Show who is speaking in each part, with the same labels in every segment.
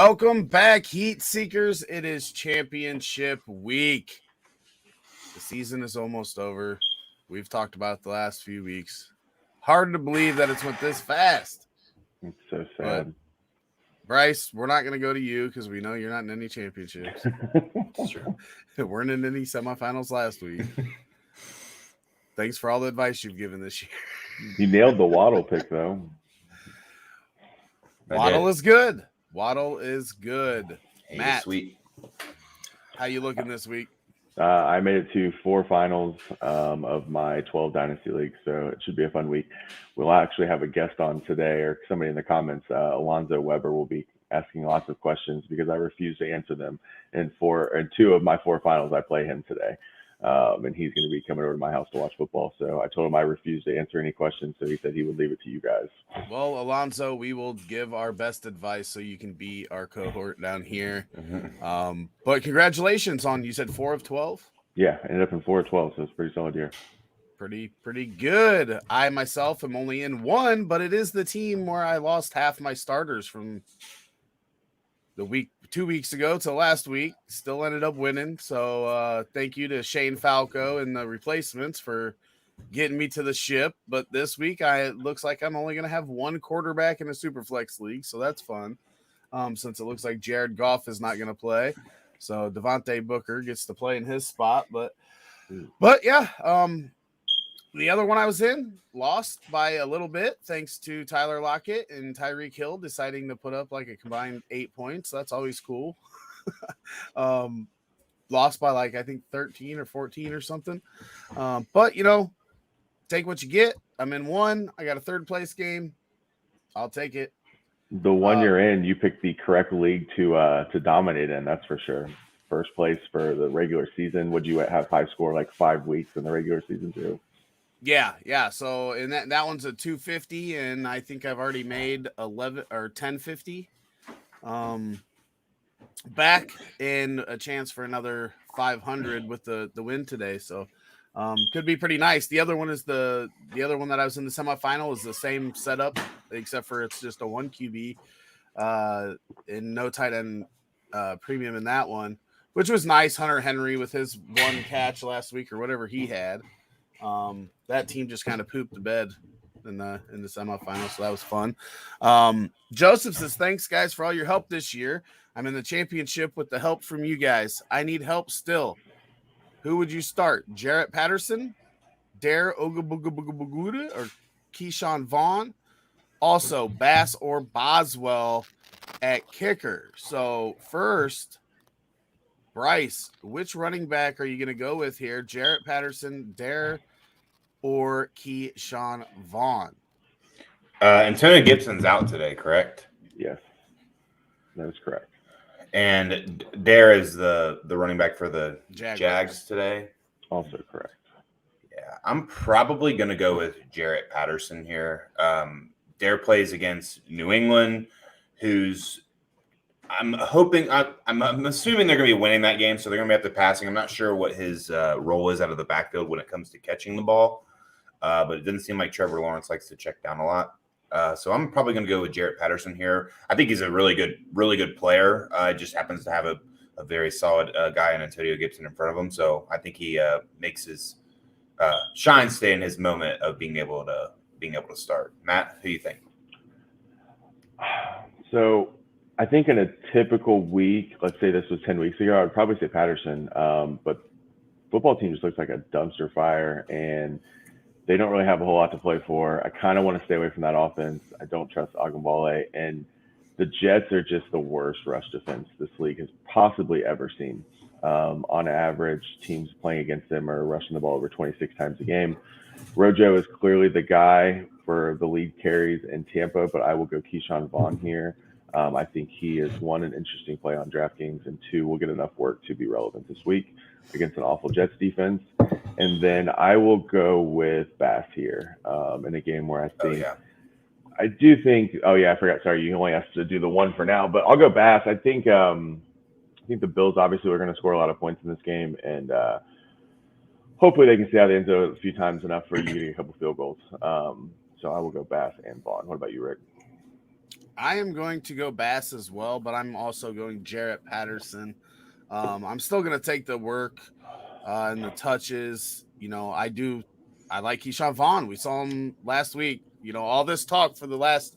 Speaker 1: Welcome back, Heat Seekers. It is championship week. The season is almost over. We've talked about it the last few weeks. Hard to believe that it's went this fast.
Speaker 2: It's so sad.
Speaker 1: But Bryce, we're not going to go to you because we know you're not in any championships.
Speaker 3: It's true.
Speaker 1: Weren't in any semifinals last week. Thanks for all the advice you've given this year.
Speaker 2: You nailed the Waddle pick, though.
Speaker 1: Waddle is good. Waddle is good.
Speaker 3: Hey,
Speaker 1: Matt,
Speaker 3: sweet.
Speaker 1: how you looking this week?
Speaker 2: I made it to 4 finals of my 12 Dynasty League, so it should be a fun week. We'll actually have a guest on today, or somebody in the comments. Alonzo Weber will be asking lots of questions because I refuse to answer them. And 2 of my 4 finals, I play him today. And he's going to be coming over to my house to watch football. So I told him I refused to answer any questions. So he said he would leave it to you guys.
Speaker 1: Well, Alonzo, we will give our best advice so you can be our cohort down here.
Speaker 3: Mm-hmm.
Speaker 1: But congratulations on, you said 4 of 12?
Speaker 2: Yeah, I ended up in 4 of 12. So it's a pretty solid year.
Speaker 1: Pretty good. I myself am only in 1, but it is the team where I lost half my starters from the week 2 weeks ago to last week. Still ended up winning. So thank you to Shane Falco and the replacements for getting me to the ship. But this week it looks like I'm only going to have 1 quarterback in a Superflex league. So that's fun. Since it looks like Jared Goff is not going to play. So Devontae Booker gets to play in his spot. But yeah, the other one I was in lost by a little bit thanks to Tyler Lockett and Tyreek Hill deciding to put up like a combined 8 points. That's always cool. Lost by like, I think 13 or 14 or something. But, take what you get. I'm in 1. I got a 3rd place game. I'll take it.
Speaker 2: The one you're in, you picked the correct league to dominate in, that's for sure. First place for the regular season. Would you have high score like 5 weeks in the regular season too?
Speaker 1: Yeah. So and that one's a 250, and I think I've already made 11 or 1050. Back in a chance for another 500 with the win today. So could be pretty nice. The other one is the other one that I was in the semifinal is the same setup, except for it's just a 1 QB and no tight end premium in that one, which was nice. Hunter Henry with his 1 catch last week or whatever he had. That team just kind of pooped the bed in the semifinals, so that was fun. Joseph says, thanks guys for all your help this year. I'm in the championship with the help from you guys. I need help still. Who would you start? Jarrett Patterson, Dare Ogabugabugabuguda, or Keyshawn Vaughn? Also, Bass or Boswell at kicker. So first, Bryce, which running back are you going to go with here? Jarrett Patterson, Dare, or Keyshawn Vaughn?
Speaker 3: Antonio Gibson's out today, correct?
Speaker 2: Yes, that is correct.
Speaker 3: And Dare is the running back for the Jags today.
Speaker 2: Also correct.
Speaker 3: Yeah, I'm probably going to go with Jarrett Patterson here. Dare plays against New England, who's I'm assuming they're going to be winning that game, so they're going to be up to passing. I'm not sure what his role is out of the backfield when it comes to catching the ball, but it doesn't seem like Trevor Lawrence likes to check down a lot. So I'm probably going to go with Jarrett Patterson here. I think he's a really good player. Just happens to have a very solid guy in Antonio Gibson in front of him. So I think he makes his shine stay in his moment of being able to start. Matt, who do you think?
Speaker 2: So I think in a typical week, let's say this was 10 weeks ago, I would probably say Patterson. But football team just looks like a dumpster fire, and they don't really have a whole lot to play for. I kind of want to stay away from that offense. I don't trust Agumbale, and the Jets are just the worst rush defense this league has possibly ever seen. On average, teams playing against them are rushing the ball over 26 times a game. Rojo is clearly the guy for the lead carries in Tampa, but I will go Keyshawn Vaughn here. I think he is, 1, an interesting play on DraftKings, and 2, will get enough work to be relevant this week against an awful Jets defense. And then I will go with Bass here in a game where I think I do think – I forgot. Sorry, you only asked to do the 1 for now. But I'll go Bass. I think the Bills obviously are going to score a lot of points in this game, and hopefully they can stay out of the end zone a few times enough for you to get a couple field goals. So I will go Bass and Vaughn. What about you, Rick?
Speaker 1: I am going to go Bass as well, but I'm also going Jarrett Patterson. I'm still going to take the work and the touches. I like Keyshawn Vaughn. We saw him last week. All this talk for the last,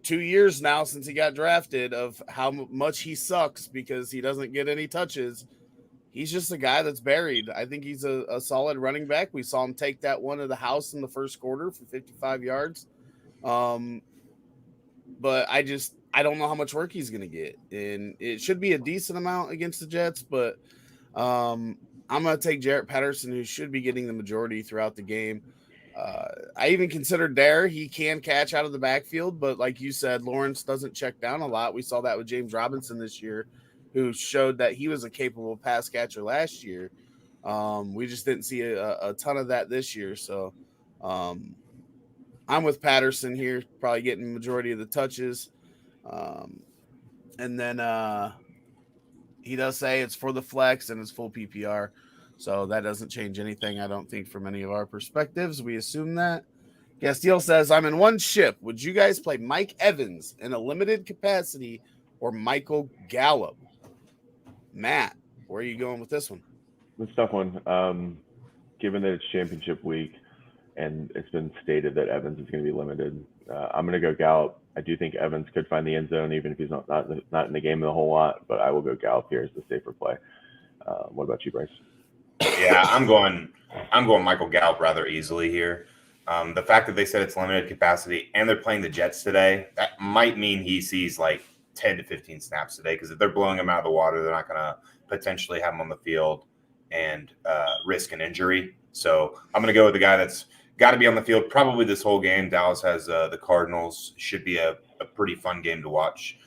Speaker 1: 2 years now since he got drafted of how much he sucks because he doesn't get any touches. He's just a guy that's buried. I think he's a solid running back. We saw him take that one to the house in the first quarter for 55 yards. But I don't know how much work he's going to get. And it should be a decent amount against the Jets, but I'm going to take Jarrett Patterson, who should be getting the majority throughout the game. I even considered Dare. He can catch out of the backfield, but like you said, Lawrence doesn't check down a lot. We saw that with James Robinson this year, who showed that he was a capable pass catcher last year. We just didn't see a ton of that this year. So I'm with Patterson here, probably getting the majority of the touches. And then he does say it's for the flex and it's full PPR. So that doesn't change anything, I don't think, from any of our perspectives. We assume that. Gastiel says, I'm in one ship. Would you guys play Mike Evans in a limited capacity or Michael Gallop? Matt, where are you going with this one?
Speaker 2: It's a tough one. Given that it's championship week and it's been stated that Evans is going to be limited, I'm going to go Gallop. I do think Evans could find the end zone even if he's not in the game a whole lot, but I will go Gallop here as the safer play. What about you, Bryce?
Speaker 3: Yeah, I'm going Michael Gallup rather easily here. The fact that they said it's limited capacity and they're playing the Jets today, that might mean he sees like 10 to 15 snaps today, because if they're blowing him out of the water, they're not going to potentially have him on the field and risk an injury. So I'm going to go with the guy that's got to be on the field probably this whole game. Dallas has the Cardinals. Should be a pretty fun game to watch,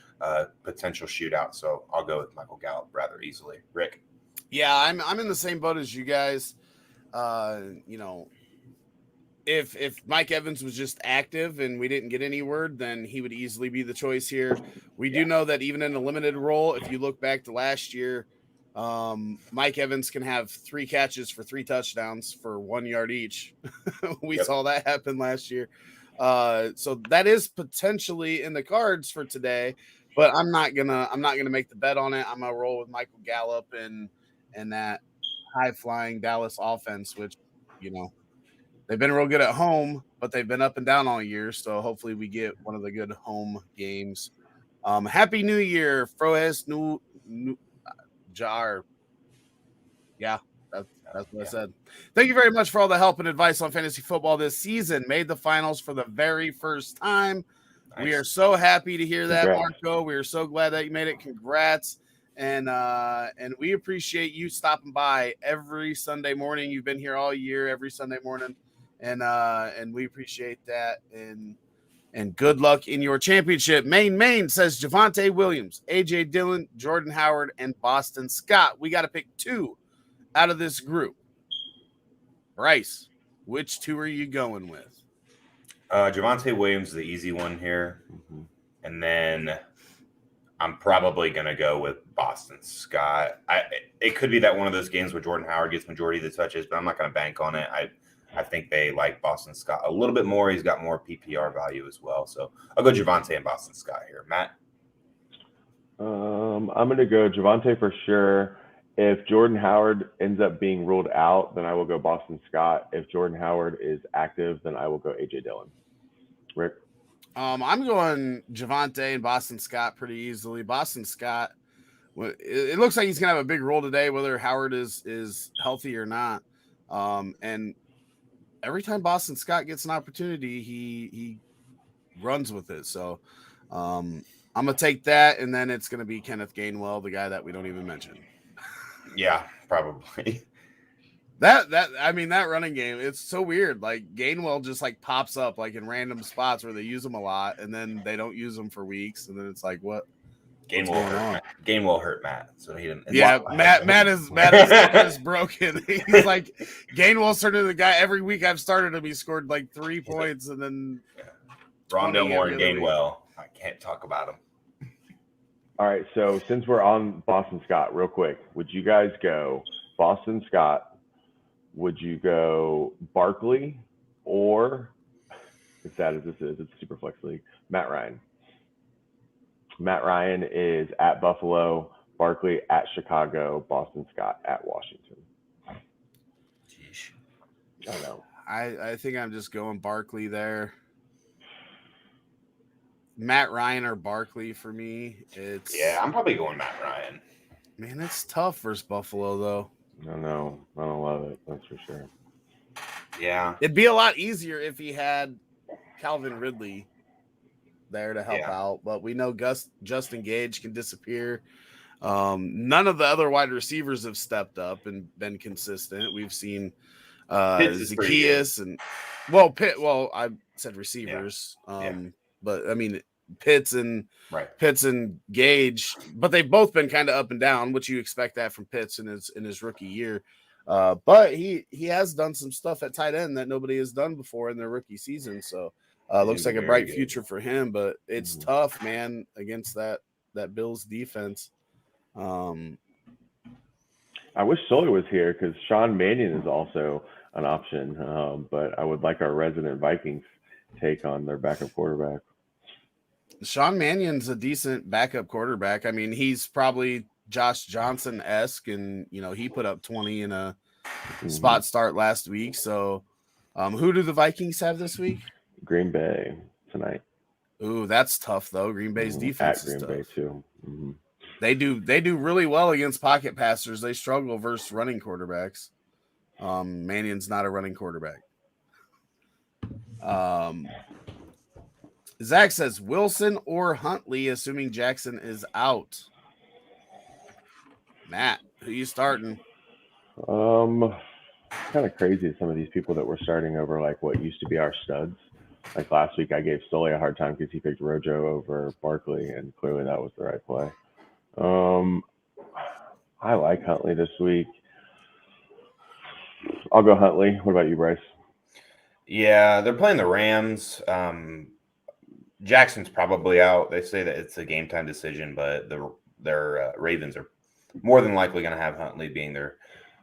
Speaker 3: potential shootout. So I'll go with Michael Gallup rather easily. Rick?
Speaker 1: Yeah, I'm in the same boat as you guys. If Mike Evans was just active and we didn't get any word, then he would easily be the choice here. We do know that even in a limited role, if you look back to last year, Mike Evans can have 3 catches for 3 touchdowns for 1 yard each. We saw that happen last year. So that is potentially in the cards for today, but I'm not gonna make the bet on it. I'm gonna roll with Michael Gallup and that high-flying Dallas offense, which, they've been real good at home, but they've been up and down all year. So hopefully we get one of the good home games. Happy New Year, Frohes New Jar. Yeah, that's what I said. Thank you very much for all the help and advice on fantasy football this season. Made the finals for the very first time. Nice. We are so happy to hear that, Marco. We are so glad that you made it. Congrats. And we appreciate you stopping by every Sunday morning. You've been here all year, every Sunday morning, and we appreciate that. And good luck in your championship. Maine says Javonta Williams, AJ Dillon, Jordan Howard, and Boston Scott. We got to pick 2 out of this group. Bryce, which 2 are you going with?
Speaker 3: Javonta Williams is the easy one here, and then I'm probably going to go with Boston Scott. It could be that one of those games where Jordan Howard gets majority of the touches, but I'm not going to bank on it. I think they like Boston Scott a little bit more. He's got more PPR value as well. So I'll go Javonta and Boston Scott here. Matt?
Speaker 2: I'm going to go Javonta for sure. If Jordan Howard ends up being ruled out, then I will go Boston Scott. If Jordan Howard is active, then I will go AJ Dillon. Rick?
Speaker 1: I'm going Javonta and Boston Scott pretty easily. Boston Scott, it looks like he's going to have a big role today, whether Howard is healthy or not. And every time Boston Scott gets an opportunity, he runs with it. So I'm going to take that, and then it's going to be Kenneth Gainwell, the guy that we don't even mention.
Speaker 3: Yeah, probably.
Speaker 1: That running game, it's so weird. Like Gainwell just like pops up like in random spots where they use him a lot, and then they don't use him for weeks, and then it's like, what?
Speaker 3: Gainwell hurt Matt, so he didn't.
Speaker 1: Yeah, Matt is just broken. He's like, Gainwell's turned into the guy. Every week I've started him, he scored like 3 points, and then
Speaker 3: Rondale Moore and Gainwell. I can't talk about him.
Speaker 2: All right, so since we're on Boston Scott, real quick, would you guys go Boston Scott? Would you go Barkley, or, as sad as this is, it's super flex league, Matt Ryan? Matt Ryan is at Buffalo, Barkley at Chicago, Boston Scott at Washington.
Speaker 3: Jeez.
Speaker 2: I know.
Speaker 1: I think I'm just going Barkley there. Matt Ryan or Barkley for me.
Speaker 3: I'm probably going Matt Ryan.
Speaker 1: Man, it's tough versus Buffalo though.
Speaker 2: I know. I don't love it. That's for sure.
Speaker 3: Yeah.
Speaker 1: It'd be a lot easier if he had Calvin Ridley there to help out, but we know Justin Gage can disappear. None of the other wide receivers have stepped up and been consistent. We've seen Zacchaeus and Pitt. Well, I said receivers, but I mean Pitts and Gage, but they've both been kind of up and down, which you expect that from Pitts in his rookie year. But he has done some stuff at tight end that nobody has done before in their rookie season. So looks like a bright future for him, but it's tough, man, against that Bills defense.
Speaker 2: I wish Sully was here because Sean Mannion is also an option, but I would like our resident Vikings take on their backup quarterback.
Speaker 1: Sean Mannion's a decent backup quarterback. I mean, he's probably Josh Johnson-esque, and he put up 20 in a spot start last week. So, who do the Vikings have this week?
Speaker 2: Green Bay tonight.
Speaker 1: Ooh, that's tough though. Green Bay's defense
Speaker 2: at Green Bay too. Mm-hmm.
Speaker 1: They do really well against pocket passers. They struggle versus running quarterbacks. Mannion's not a running quarterback. Zach says Wilson or Huntley, assuming Jackson is out. Matt, who you starting?
Speaker 2: Kind of crazy. Some of these people that we're starting over like what used to be our studs. Like last week, I gave Sully a hard time because he picked Rojo over Barkley, and clearly that was the right play. I like Huntley this week. I'll go Huntley. What about you, Bryce?
Speaker 3: Yeah, they're playing the Rams. Jackson's probably out. They say that it's a game time decision, but their Ravens are more than likely going to have Huntley being their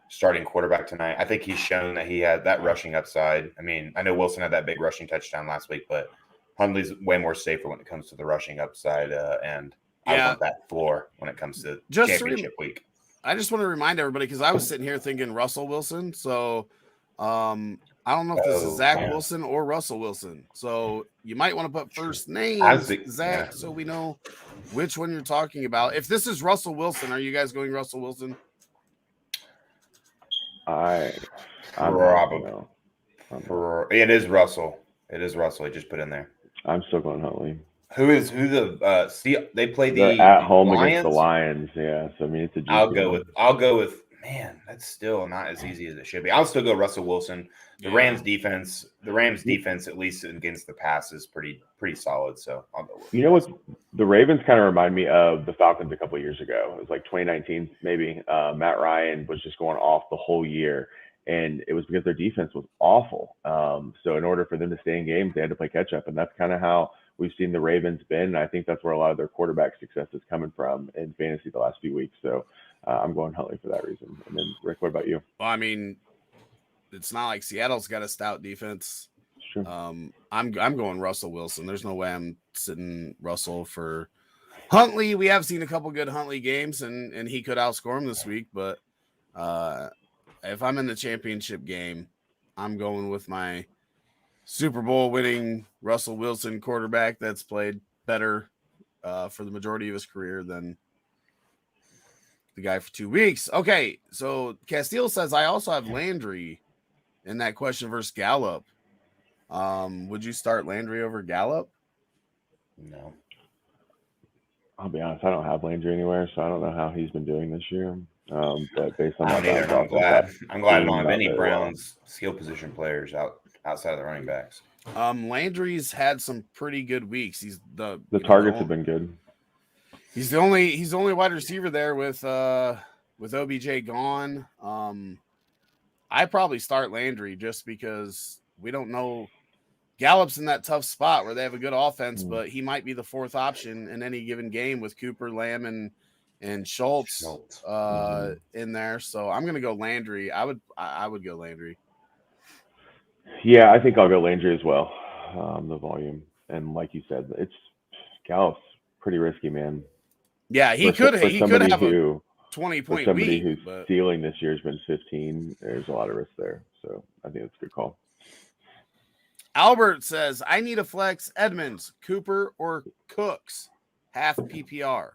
Speaker 3: starting quarterback tonight. I think he's shown that he had that rushing upside. I mean, I know Wilson had that big rushing touchdown last week, but Huntley's way more safer when it comes to the rushing upside, and I want that floor when it comes to championship week.
Speaker 1: I just want to remind everybody, because I was sitting here thinking Russell Wilson. So I don't know if this is Zach Wilson or Russell Wilson. So you might want to put first name Zach so we know which one you're talking about. If this is Russell Wilson, are you guys going Russell Wilson?
Speaker 3: It is Russell. It is Russell. I just put in there.
Speaker 2: I'm still going Huntley.
Speaker 3: They play
Speaker 2: They're at home against the Lions. Yeah, so I mean it's a.
Speaker 3: I'll go with. Man, that's still not as easy as it should be. I'll still go Russell Wilson. The Rams defense, at least against the pass, is pretty solid. So I'll go with.
Speaker 2: You know what? The Ravens kind of remind me of the Falcons a couple of years ago. It was like 2019, maybe. Matt Ryan was just going off the whole year, and it was because their defense was awful. So in order for them to stay in games, they had to play catch up, and that's kind of how we've seen the Ravens been. And I think that's where a lot of their quarterback success is coming from in fantasy the last few weeks. So I'm going Huntley for that reason. And then Rick, what about you?
Speaker 1: Well, I mean, it's not like Seattle's got a stout defense.
Speaker 2: Sure.
Speaker 1: I'm going Russell Wilson. There's no way I'm sitting Russell for Huntley. We have seen a couple good Huntley games, and he could outscore him this week. But if I'm in the championship game, I'm going with my Super Bowl winning Russell Wilson quarterback that's played better for the majority of his career than the guy for 2 weeks. Okay, so Castile says I also have Landry in that question versus Gallop. Would you start Landry over Gallop?
Speaker 3: No.
Speaker 2: I'll be honest, I don't have Landry anywhere, so I don't know how he's been doing this year. But based on
Speaker 3: I'm glad I don't have any Browns skill position players outside of the running backs.
Speaker 1: Landry's had some pretty good weeks. He's the
Speaker 2: targets have been good.
Speaker 1: He's the only wide receiver there with OBJ gone. I probably start Landry just because we don't know. Gallup's in that tough spot where they have a good offense, but he might be the fourth option in any given game with Cooper, Lamb, and Schultz in there. So I'm gonna go Landry. I would go Landry.
Speaker 2: Yeah, I think I'll go Landry as well. The volume, and like you said, it's Gallup's pretty risky, man.
Speaker 1: Yeah, he could have a 20-point
Speaker 2: somebody
Speaker 1: week,
Speaker 2: whose
Speaker 1: but
Speaker 2: ceiling this year has been 15. There's a lot of risk there, so I think it's a good call.
Speaker 1: Albert says, I need a flex Edmonds, Cooper, or Cooks, half PPR.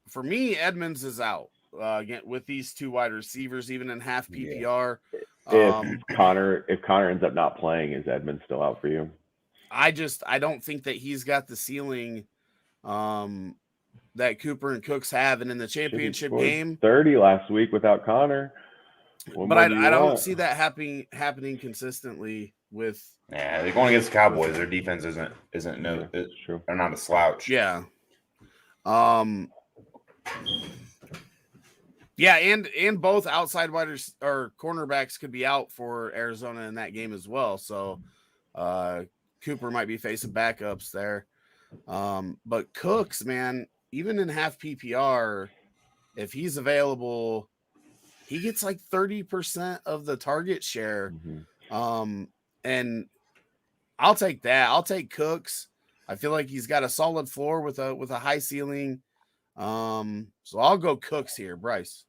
Speaker 1: For me, Edmonds is out again with these two wide receivers, even in half PPR.
Speaker 2: If Connor ends up not playing, is Edmonds still out for you?
Speaker 1: I don't think that he's got the ceiling that Cooper and Cooks have, and in the championship game,
Speaker 2: 30 last week without Connor.
Speaker 1: But I don't see that happening consistently with.
Speaker 3: Yeah, they're going against the Cowboys. Their defense isn't no.
Speaker 2: Yeah, true.
Speaker 3: They're not a slouch.
Speaker 1: Yeah. Yeah, and both outside widers or cornerbacks could be out for Arizona in that game as well. So Cooper might be facing backups there. But Cooks, man, even in half PPR, if he's available, he gets like 30% of the target share.
Speaker 2: Mm-hmm.
Speaker 1: And I'll take that. I'll take Cooks. I feel like he's got a solid floor with a high ceiling. So I'll go Cooks here, Bryce.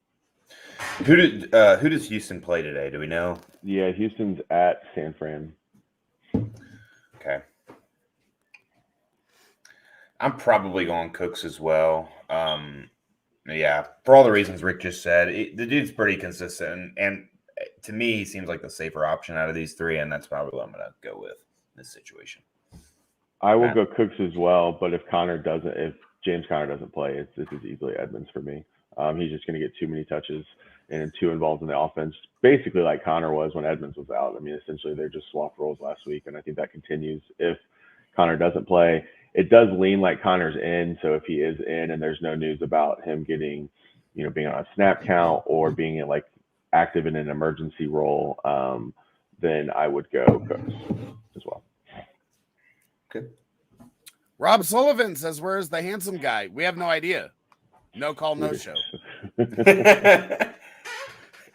Speaker 3: Who does Houston play today? Do we know?
Speaker 2: Yeah, Houston's at San Fran.
Speaker 3: Okay. I'm probably going Cooks as well. Yeah, for all the reasons Rick just said, the dude's pretty consistent, and to me, he seems like the safer option out of these three, and that's probably what I'm going to go with in this situation.
Speaker 2: I will go Cooks as well, but if James Conner doesn't play, this is easily Edmonds for me. He's just going to get too many touches and too involved in the offense, basically like Conner was when Edmonds was out. I mean, essentially they just swapped roles last week, and I think that continues if Conner doesn't play. It does lean like Conner's in, so if he is in and there's no news about him getting, being on a snap count or being active in an emergency role, then I would go Cooks as well.
Speaker 3: Okay.
Speaker 1: Rob Sullivan says, "Where's the handsome guy?" We have no idea. No call, no show.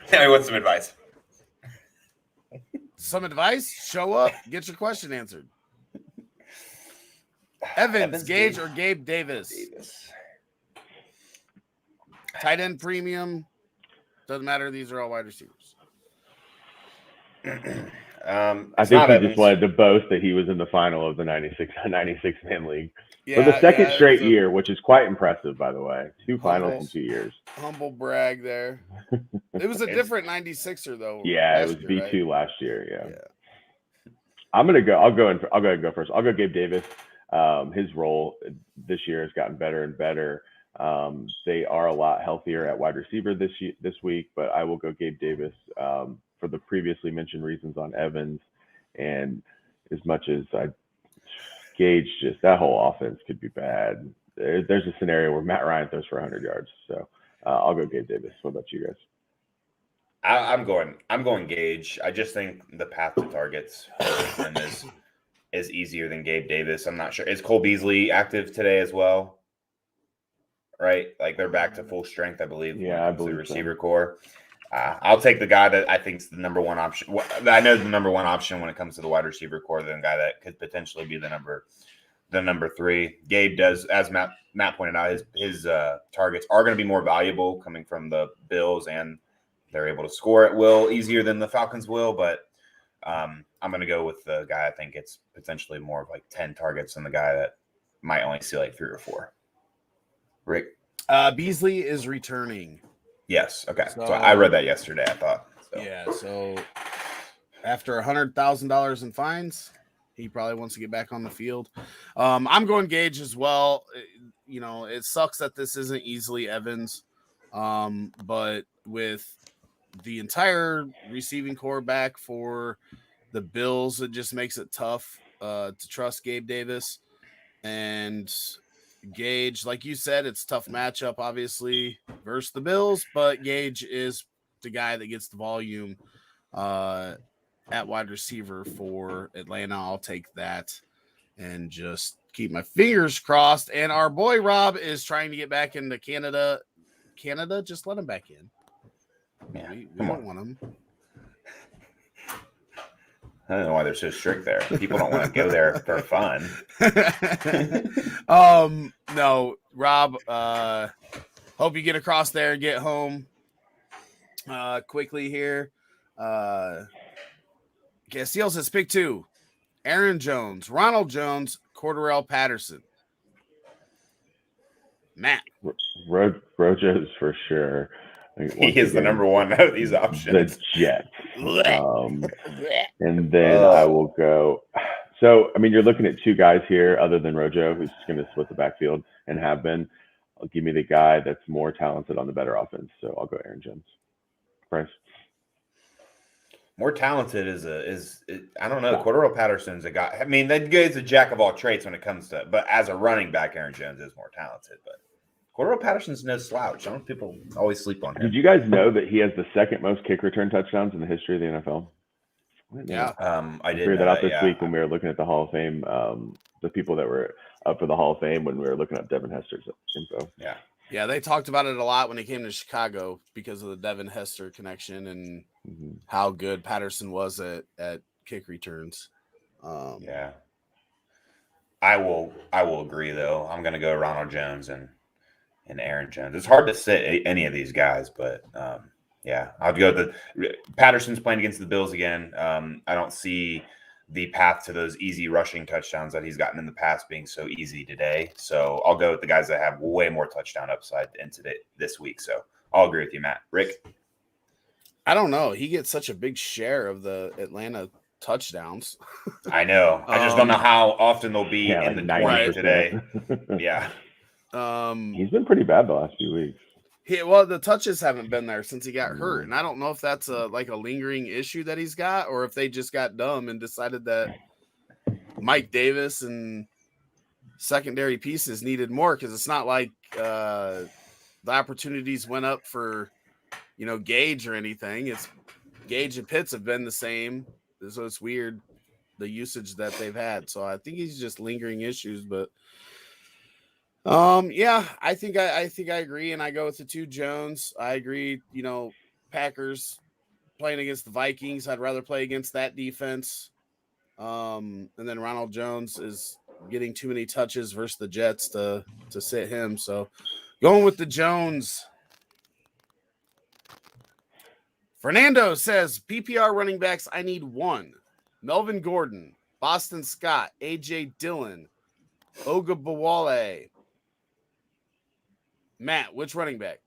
Speaker 3: Tell me what's some advice.
Speaker 1: Some advice? Show up. Get your question answered. Evans, Gage, or Gabe Davis? Tight end premium. Doesn't matter. These are all wide receivers.
Speaker 2: I think he just wanted to boast that he was in the final of the 96-man league for the second straight year, which is quite impressive, by the way. 2 finals in 2 years.
Speaker 1: Humble brag there. It was a different 96er though.
Speaker 2: Yeah, it was B2 last year. Yeah. I'll go ahead and go first. I'll go Gabe Davis. His role this year has gotten better and better. They are a lot healthier at wide receiver this week, but I will go Gabe Davis for the previously mentioned reasons on Evans. And as much as I gauge just that whole offense could be bad, there's a scenario where Matt Ryan throws for 100 yards. So I'll go Gabe Davis. What about you guys?
Speaker 3: I'm going Gage. I just think the path to targets for him is easier than Gabe Davis. I'm not sure. Is Cole Beasley active today as well? Right? Like they're back to full strength, I believe.
Speaker 2: Yeah, I believe
Speaker 3: the receiver core. I'll take the guy that I think is the number one option. I know the number one option when it comes to the wide receiver core, the guy that could potentially be the number 3. Gabe does, as Matt pointed out, his targets are going to be more valuable coming from the Bills, and they're able to score at will easier than the Falcons will. But I'm going to go with the guy I think it's potentially more of like 10 targets than the guy that might only see like 3 or 4. Rick?
Speaker 1: Beasley is returning.
Speaker 3: Yes. Okay. So I read that yesterday, I thought. So.
Speaker 1: Yeah. So after $100,000 in fines, he probably wants to get back on the field. I'm going Gage as well. It sucks that this isn't easily Evans. But with the entire receiving core back for the Bills, it just makes it tough to trust Gabe Davis. And Gage, like you said, it's a tough matchup, obviously, versus the Bills, but Gage is the guy that gets the volume at wide receiver for Atlanta. I'll take that and just keep my fingers crossed. And our boy Rob is trying to get back into Canada. Just let him back in.
Speaker 3: Yeah,
Speaker 1: we don't want him.
Speaker 3: I don't know why they're so strict there. People don't want to go there for fun.
Speaker 1: No, Rob, hope you get across there and get home quickly here. Seals says pick 2. Aaron Jones, Ronald Jones, Cordarrelle Patterson. Matt.
Speaker 2: Rojo's for sure.
Speaker 3: He is the number one out of these options.
Speaker 2: The Jets. And then I will go. So, I mean, you're looking at 2 guys here other than Rojo, who's just going to split the backfield and have been. I'll give me the guy that's more talented on the better offense. So I'll go Aaron Jones. Bryce.
Speaker 3: More talented I don't know. Cordarrelle Patterson's a guy. I mean, that guy's a jack of all trades when it comes to, but as a running back, Aaron Jones is more talented. But Cordarrelle Patterson's no slouch. I don't know if people always sleep on him.
Speaker 2: Did you guys know that he has the second most kick return touchdowns in the history of the NFL?
Speaker 1: Yeah.
Speaker 3: I did
Speaker 2: figured that out this week when we were looking at the Hall of Fame, the people that were up for the Hall of Fame when we were looking at Devin Hester's info.
Speaker 3: Yeah.
Speaker 1: Yeah, they talked about it a lot when he came to Chicago because of the Devin Hester connection and how good Patterson was at kick returns.
Speaker 3: Yeah. I will agree though. I'm going to go Ronald Jones and Aaron Jones. It's hard to sit any of these guys, but yeah, I'll go Patterson's playing against the Bills again. I don't see the path to those easy rushing touchdowns that he's gotten in the past being so easy today. So I'll go with the guys that have way more touchdown upside into this week. So I'll agree with you, Matt. Rick?
Speaker 1: I don't know. He gets such a big share of the Atlanta touchdowns.
Speaker 3: I know. I just don't know how often they'll be in the 20
Speaker 2: 90%
Speaker 3: today. Yeah.
Speaker 2: He's been pretty bad the last few weeks.
Speaker 1: Well, the touches haven't been there since he got hurt, and I don't know if that's a lingering issue that he's got, or if they just got dumb and decided that Mike Davis and secondary pieces needed more, because it's not like the opportunities went up for Gage or anything. It's Gage and Pitts have been the same, so it's weird the usage that they've had. So I think he's just lingering issues, but. Yeah, I think I agree, and I go with the 2 Jones. I agree. Packers playing against the Vikings. I'd rather play against that defense. And then Ronald Jones is getting too many touches versus the Jets to sit him. So going with the Jones. Fernando says PPR running backs. I need 1: Melvin Gordon, Boston Scott, AJ Dillon, Ogbawale. Matt, which running back?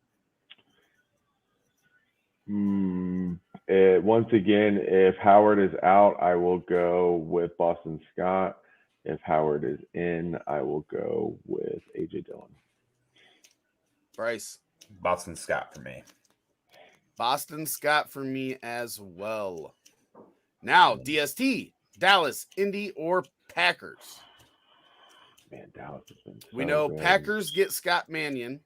Speaker 2: Once again, if Howard is out, I will go with Boston Scott. If Howard is in, I will go with AJ Dillon.
Speaker 1: Bryce.
Speaker 3: Boston Scott for me.
Speaker 1: Boston Scott for me as well. Now, DST, Dallas, Indy, or Packers?
Speaker 2: Man, Dallas has been
Speaker 1: we know
Speaker 2: good.
Speaker 1: Packers get Scott Mannion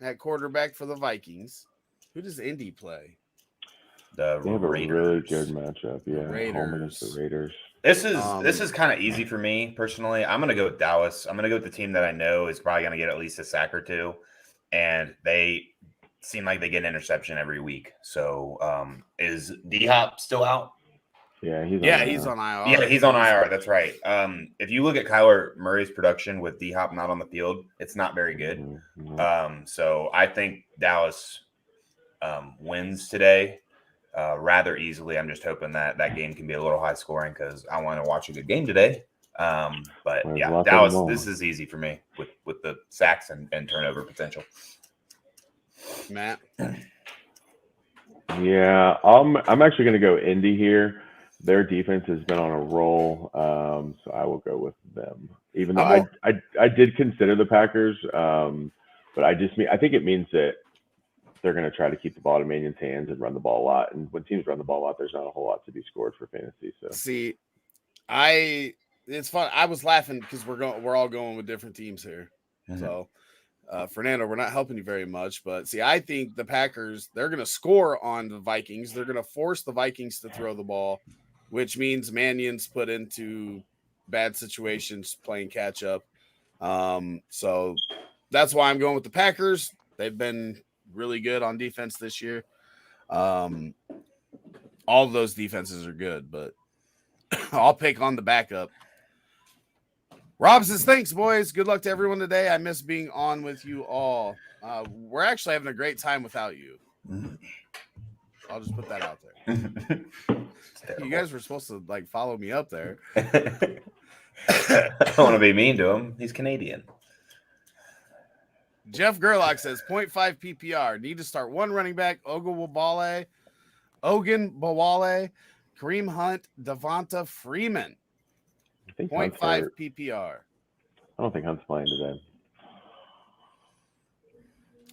Speaker 1: at quarterback for the Vikings. Who does Indy play?
Speaker 2: They have a really good matchup. Yeah,
Speaker 1: Raiders.
Speaker 2: Home against the Raiders.
Speaker 3: This is kind of easy for me personally. I'm going to go with Dallas. I'm going to go with the team that I know is probably going to get at least a sack or 2, and they seem like they get an interception every week. So, is D-Hop still out?
Speaker 2: Yeah,
Speaker 1: he's on IR.
Speaker 3: Yeah, he's on IR. That's right. If you look at Kyler Murray's production with D-Hop not on the field, it's not very good. So I think Dallas wins today rather easily. I'm just hoping that game can be a little high scoring because I want to watch a good game today. But yeah, Dallas, this is easy for me with the sacks and turnover potential.
Speaker 1: Matt?
Speaker 2: Yeah, I'm actually going to go Indy here. Their defense has been on a roll, so I will go with them. Even though I did consider the Packers, but I think it means that they're going to try to keep the ball in Mannion's hands and run the ball a lot. And when teams run the ball a lot, there's not a whole lot to be scored for fantasy. So
Speaker 1: see, it's fun. I was laughing because we're all going with different teams here. Mm-hmm. So Fernando, we're not helping you very much, but see, I think the Packers, they're going to score on the Vikings. They're going to force the Vikings to throw the ball, which means Mannion's put into bad situations playing catch up. So that's why I'm going with the Packers. They've been really good on defense this year. all of those defenses are good, but I'll pick on the backup. Rob says, thanks, boys. Good luck to everyone today. I miss being on with you all. We're actually having a great time without you. I'll just put that out there. You guys were supposed to like follow me up there.
Speaker 3: I don't want to be mean to him. He's Canadian.
Speaker 1: Jeff Gerlach says 0.5 PPR. Need to start one running back. Ogunbowale, Kareem Hunt, Devonta Freeman.
Speaker 2: I think
Speaker 1: 0.5 PPR.
Speaker 2: I don't think Hunt's playing today.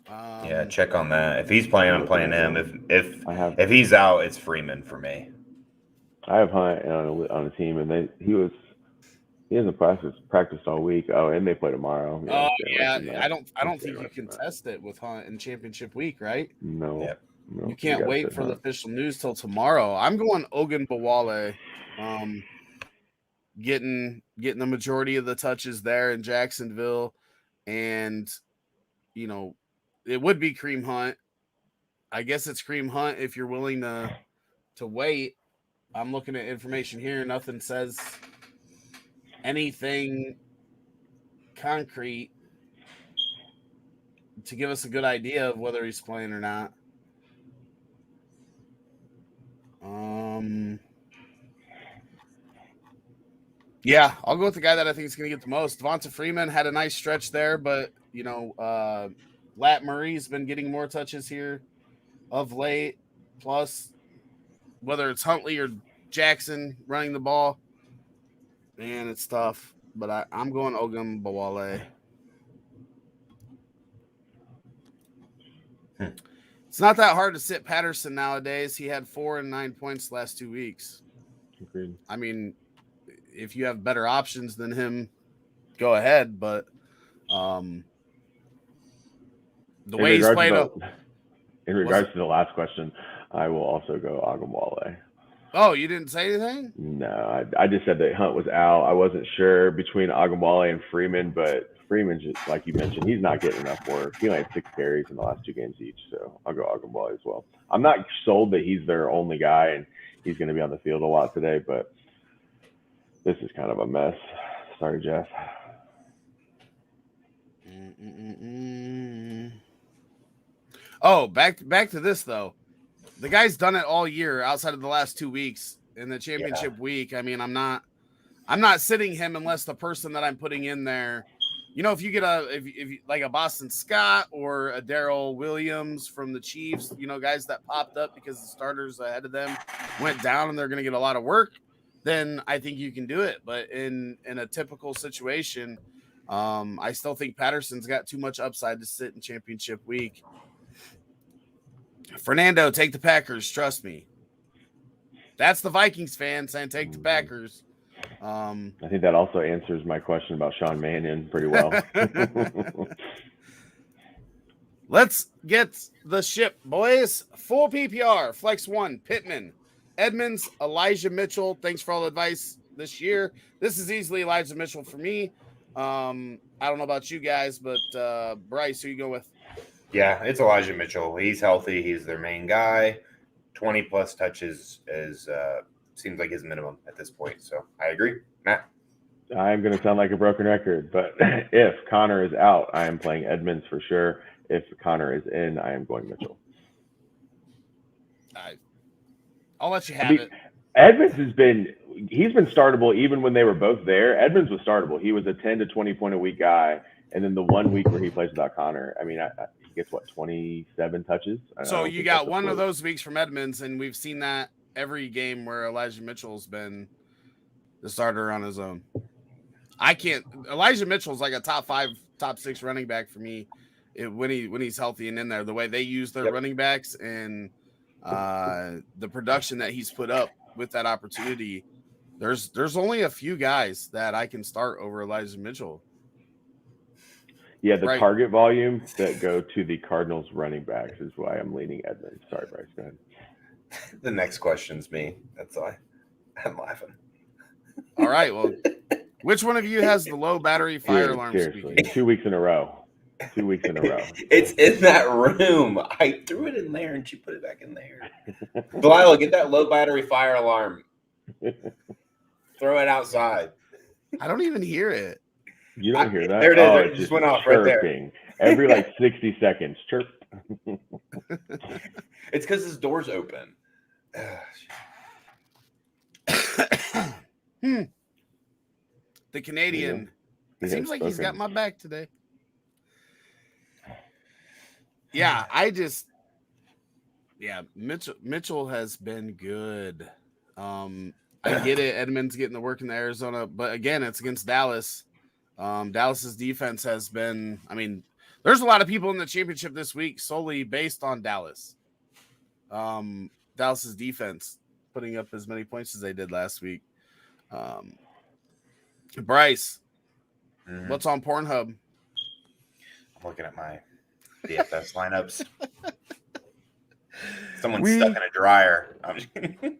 Speaker 3: Yeah, check on that. If he's playing, I'm playing him. If he's out, it's Freeman for me.
Speaker 2: I have Hunt on the team, and he hasn't practiced all week. Oh, and they play tomorrow.
Speaker 1: Oh yeah, I don't think you can test it with Hunt in championship week, right?
Speaker 2: No.
Speaker 3: Yep.
Speaker 2: No,
Speaker 1: you can't wait for the official news till tomorrow. I'm going Ogunbowale, getting the majority of the touches there in Jacksonville, and it would be Kareem Hunt. I guess it's Kareem Hunt if you're willing to wait. I'm looking at information here. Nothing says anything concrete to give us a good idea of whether he's playing or not. Yeah, I'll go with the guy that I think is going to get the most. Devonta Freeman had a nice stretch there, but Lat Murray's been getting more touches here of late. Plus, whether it's Huntley or Jackson running the ball, man, it's tough. But I'm going Ogunbowale. It's not that hard to sit Patterson nowadays. He had 4 and 9 points last 2 weeks.
Speaker 2: Agreed.
Speaker 1: I mean, if you have better options than him, go ahead. But the way he's played up.
Speaker 2: In regards to the last question, I will also go Ogunbowale.
Speaker 1: Oh, you didn't say anything?
Speaker 2: No, I just said that Hunt was out. I wasn't sure between Ogunbowale and Freeman, but Freeman, just like you mentioned, he's not getting enough work. He only had 6 carries in the last 2 games each, so I'll go Ogunbowale as well. I'm not sold that he's their only guy and he's going to be on the field a lot today, but this is kind of a mess. Sorry, Jeff.
Speaker 1: Oh, back to this though. The guy's done it all year outside of the last 2 weeks in the championship week. I mean, I'm not sitting him unless the person that I'm putting in there, if you get if you like a Boston Scott or a Darrell Williams from the Chiefs, guys that popped up because the starters ahead of them went down and they're going to get a lot of work, then I think you can do it. But in a typical situation, I still think Patterson's got too much upside to sit in championship week. Fernando, take the Packers. Trust me. That's the Vikings fan saying take the Packers.
Speaker 2: I think that also answers my question about Sean Mannion pretty well.
Speaker 1: Let's get the ship, boys. Full PPR. Flex 1, Pittman. Edmonds, Elijah Mitchell. Thanks for all the advice this year. This is easily Elijah Mitchell for me. I don't know about you guys, but Bryce, who you go with?
Speaker 3: Yeah, it's Elijah Mitchell. He's healthy. He's their main guy. 20-plus touches seems like his minimum at this point. So I agree. Matt?
Speaker 2: I'm going to sound like a broken record, but if Connor is out, I am playing Edmonds for sure. If Connor is in, I am going Mitchell.
Speaker 1: I'll let you have it.
Speaker 2: Edmonds he's been startable even when they were both there. Edmonds was startable. He was a 10 to 20 point a week guy. And then the 1 week where he plays without Connor, I mean, he gets 27 touches.
Speaker 1: So you got one of those weeks from Edmonds, and we've seen that every game where Elijah Mitchell's been the starter on his own. Elijah Mitchell's like a top 5, top 6 running back for me when he's healthy and in there. The way they use their running backs and the production that he's put up with that opportunity, there's only a few guys that I can start over Elijah Mitchell.
Speaker 2: Yeah, the target volume that go to the Cardinals running backs is why I'm leaning Edmonds. Sorry, Bryce, go ahead.
Speaker 3: The next question's me. That's why I'm laughing.
Speaker 1: All right, well, which one of you has the low battery fire alarm
Speaker 2: seriously,
Speaker 1: speaking?
Speaker 2: 2 weeks in a row. 2 weeks in a row.
Speaker 3: It's in that room. I threw it in there and she put it back in there. Delilah, get that low battery fire alarm. Throw it outside.
Speaker 1: I don't even hear it.
Speaker 2: You don't hear that?
Speaker 3: There it is.
Speaker 2: Oh,
Speaker 3: It just went off right there.
Speaker 2: chirping. Every like 60 seconds. Chirp.
Speaker 3: It's because his door's open.
Speaker 1: The Canadian.
Speaker 2: He
Speaker 1: Seems
Speaker 2: has
Speaker 1: like he's got
Speaker 2: spoken.
Speaker 1: my back today. Yeah, Mitchell has been good. I get it. Edmonds getting the work in Arizona, but again, it's against Dallas. Dallas's defense has been, I mean, there's a lot of people in the championship this week solely based on Dallas. Dallas's defense putting up as many points as they did last week. Bryce, what's on Pornhub?
Speaker 3: I'm looking at my DFS lineups. Someone's stuck in a dryer. I'm just kidding.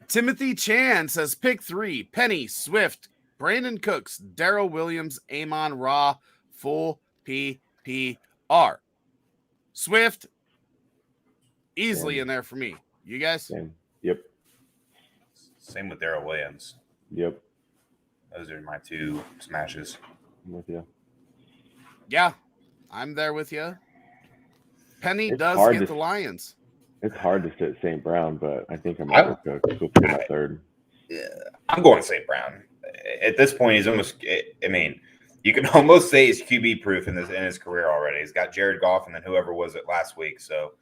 Speaker 1: Timothy Chan says pick 3: Penny, Swift, Brandon Cooks, Darrell Williams, Amon Ra, full PPR. Swift, easily in there for me. You guys?
Speaker 2: Same. Yep.
Speaker 3: Same with Darrell Williams.
Speaker 2: Yep.
Speaker 3: Those are my 2 smashes.
Speaker 2: I'm with you.
Speaker 1: Yeah, I'm there with you. Penny
Speaker 2: It's
Speaker 1: does
Speaker 2: hard
Speaker 1: get
Speaker 2: to-
Speaker 1: the Lions.
Speaker 2: It's hard to sit St. Brown, but I think I'm going to go for my third.
Speaker 3: Yeah, I'm going St. Brown. At this point, he's almost. I mean, you can almost say he's QB proof in his career already. He's got Jared Goff and then whoever was it last week. So,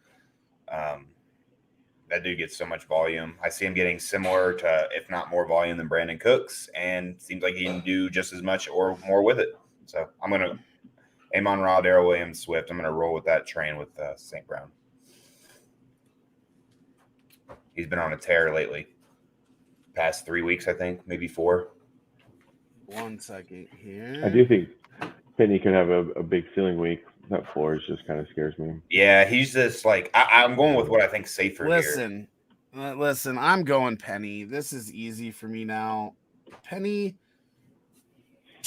Speaker 3: that dude gets so much volume. I see him getting similar to, if not more volume than Brandon Cooks, and seems like he can do just as much or more with it. So I'm gonna Amon Ra, Darrell Williams, Swift. I'm gonna roll with that train with St. Brown. He's been on a tear lately. Past 3 weeks, I think, maybe 4.
Speaker 1: 1 second here.
Speaker 2: I do think Penny could have a big ceiling week. That Flores just kind of scares me.
Speaker 3: Yeah, he's just like I'm going with what I think safer here.
Speaker 1: Listen, I'm going Penny. This is easy for me now. Penny.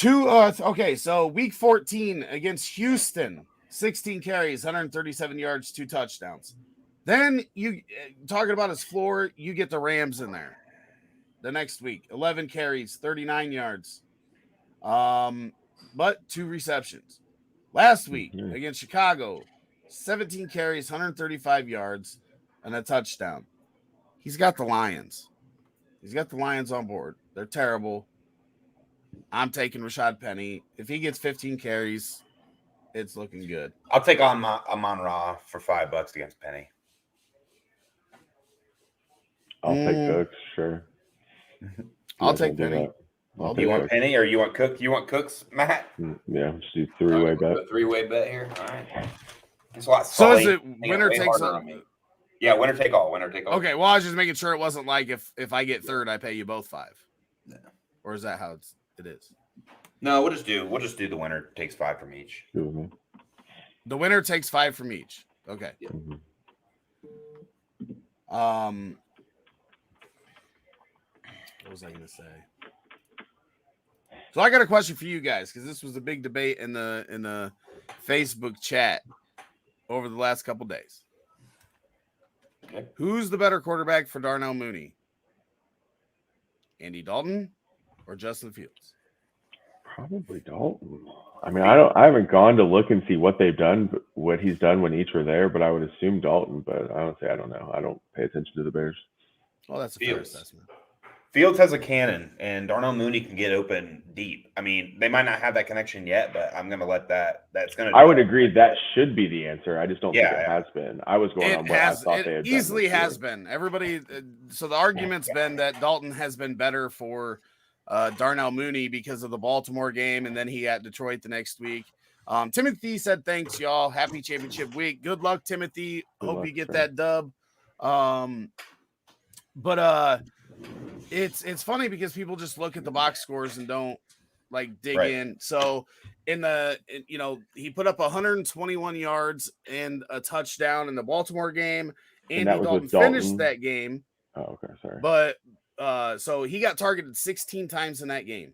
Speaker 1: Okay, so week 14 against Houston, 16 carries, 137 yards, 2 touchdowns. Then you talking about his floor, you get the Rams in there. The next week, 11 carries, 39 yards, but 2 receptions. Last week against Chicago, 17 carries, 135 yards, and a touchdown. He's got the Lions. He's got the Lions on board. They're terrible. I'm taking Rashad Penny. If he gets 15 carries, it's looking good.
Speaker 3: I'll take on Amon Ra for $5 against Penny.
Speaker 2: I'll take Cooks, sure.
Speaker 1: I'll take Penny.
Speaker 3: You want Penny or you want Cook? You want Cooks, Matt?
Speaker 2: Yeah, just do 3-way bet.
Speaker 3: A 3-way bet here. All right. It's a lot.
Speaker 1: So
Speaker 3: Sully.
Speaker 1: is it winner takes all?
Speaker 3: Yeah, winner take all. Winner take all.
Speaker 1: Okay, well, I was just making sure it wasn't like if I get third, I pay you both 5.
Speaker 3: No.
Speaker 1: Or is that how it is?
Speaker 3: No, we'll just do the winner takes 5 from each.
Speaker 2: Mm-hmm.
Speaker 1: The winner takes 5 from each. Okay.
Speaker 3: Yeah.
Speaker 1: What was I going to say? So I got a question for you guys because this was a big debate in the Facebook chat over the last couple days.
Speaker 3: Okay.
Speaker 1: Who's the better quarterback for Darnell Mooney? Andy Dalton or Justin Fields?
Speaker 2: Probably Dalton. I mean, I haven't gone to look and see what they've done, what he's done when each were there, but I would assume Dalton. But I don't know. I don't pay attention to the Bears.
Speaker 1: Well, that's a
Speaker 3: Fields.
Speaker 1: fair assessment.
Speaker 3: Fields has a cannon, and Darnell Mooney can get open deep. I mean, they might not have that connection yet, but I'm going to let that. That's going to.
Speaker 2: I would agree that should be the answer. I just don't think it
Speaker 3: Yeah.
Speaker 2: has been. I was going on what I thought they had done.
Speaker 1: Easily
Speaker 2: this year.
Speaker 1: has been. Everybody. So the argument's been that Dalton has been better for Darnell Mooney because of the Baltimore game, and then he at Detroit the next week. Timothy said, "Thanks, y'all. Happy championship week. Good luck, Timothy. Hope you get that dub." But it's funny because people just look at the box scores and don't like dig in. So he put up 121 yards and a touchdown in the Baltimore game. Andy Dalton finished that game.
Speaker 2: Oh, okay, sorry.
Speaker 1: But so he got targeted 16 times in that game.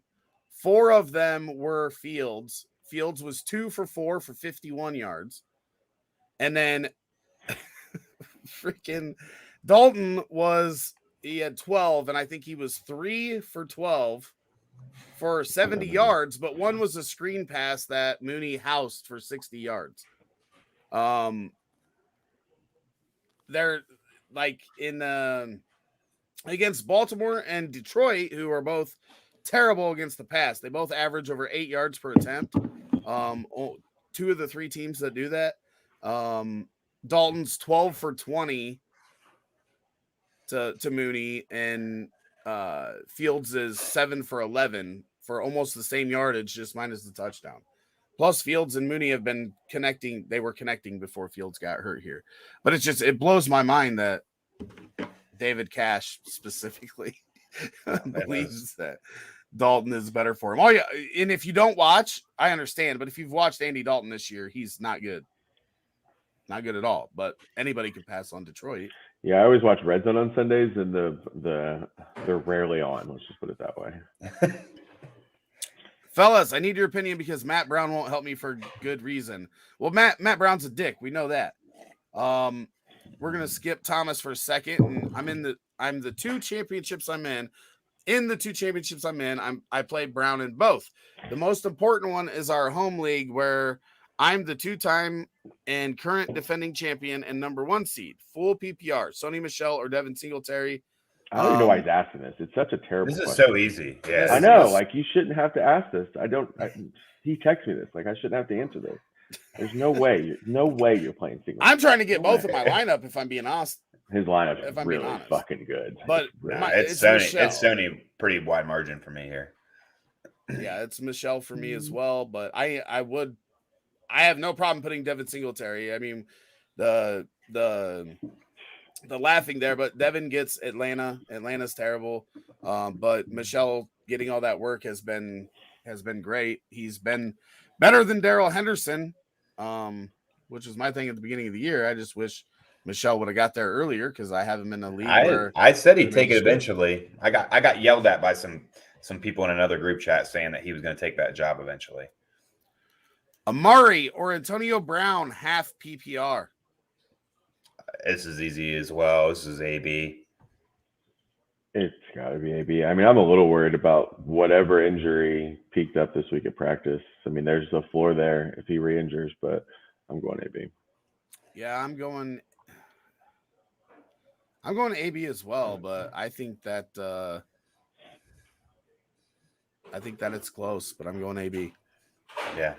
Speaker 1: 4 of them were Fields. Fields was 2 for 4 for 51 yards. And then freaking Dalton he had 12, and I think he was 3 for 12 for 70 yards, but one was a screen pass that Mooney housed for 60 yards. They're like in against Baltimore and Detroit, who are both terrible against the pass. They both average over 8 yards per attempt. 2 of the 3 teams that do that. Dalton's 12 for 20 to Mooney, and Fields is 7 for 11 for almost the same yardage, just minus the touchdown. Plus, Fields and Mooney have been connecting. They were connecting before Fields got hurt here. But it blows my mind that David Cash specifically believes that Dalton is better for him. Oh, yeah. And if you don't watch, I understand. But if you've watched Andy Dalton this year, he's not good. Not good at all. But anybody can pass on Detroit.
Speaker 2: Yeah, I always watch Red Zone on Sundays, and they're rarely on. Let's just put it that way.
Speaker 1: Fellas, I need your opinion because Matt Brown won't help me for good reason. Well, Matt Brown's a dick. We know that. We're gonna skip Thomas for a second, and I'm the 2 championships I'm in. In the 2 championships I'm in, I play Brown in both. The most important one is our home league, where I'm the 2-time and current defending champion and number 1 seed. Full PPR. Sony Michel or Devin Singletary.
Speaker 2: I don't even know why he's asking this. It's such a terrible
Speaker 3: This is
Speaker 2: question.
Speaker 3: so easy. Yeah,
Speaker 2: I know. Like, you shouldn't have to ask this. He texted me this. Like, I shouldn't have to answer this. There's no way you're playing Singletary.
Speaker 1: I'm trying to get both in my lineup, if I'm being honest.
Speaker 2: His lineup is really fucking good.
Speaker 1: But
Speaker 3: it's Sony pretty wide margin for me here.
Speaker 1: Yeah, it's Michelle for me as well. But I have no problem putting Devin Singletary. I mean, the laughing there, but Devin gets Atlanta. Atlanta's terrible. But Michelle getting all that work has been great. He's been better than Darrell Henderson, which was my thing at the beginning of the year. I just wish Michelle would have got there earlier because I have him in a league.
Speaker 3: I said he'd take it eventually. I got yelled at by some people in another group chat saying that he was going to take that job eventually.
Speaker 1: Amari or Antonio Brown, half PPR.
Speaker 3: This is easy as well. This is AB.
Speaker 2: It's got to be AB. I mean, I'm a little worried about whatever injury peaked up this week at practice. I mean, there's a floor there if he re-injures, but I'm going AB.
Speaker 1: Yeah, I'm going AB as well, but I think that it's close, but I'm going AB.
Speaker 3: Yeah.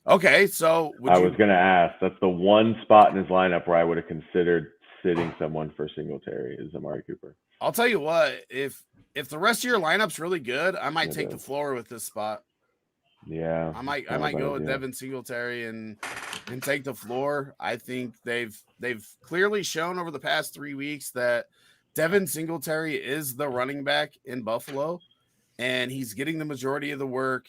Speaker 1: Okay, so
Speaker 2: I was going to ask. That's the one spot in his lineup where I would have considered sitting someone for Singletary is Amari Cooper.
Speaker 1: I'll tell you what, if the rest of your lineup's really good, I might take the floor with this spot.
Speaker 2: Yeah,
Speaker 1: I might go with Devin Singletary and take the floor. I think they've clearly shown over the past 3 weeks that Devin Singletary is the running back in Buffalo, and he's getting the majority of the work.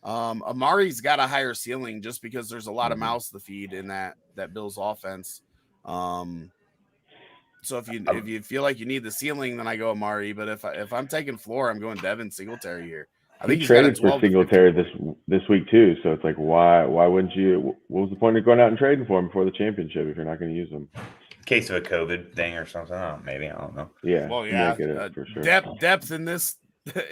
Speaker 1: Amari's got a higher ceiling just because there's a lot of mouths to feed in that Bills offense. So if you feel like you need the ceiling, then I go Amari. But if I'm taking floor, I'm going Devin Singletary here. I think
Speaker 2: he traded for Singletary this week too. So it's like, why wouldn't you? What was the point of going out and trading for him before the championship if you're not going to use him?
Speaker 3: In case of a COVID thing or something, maybe, I don't know.
Speaker 2: Yeah,
Speaker 1: well, yeah,
Speaker 2: for sure.
Speaker 1: Depth in this.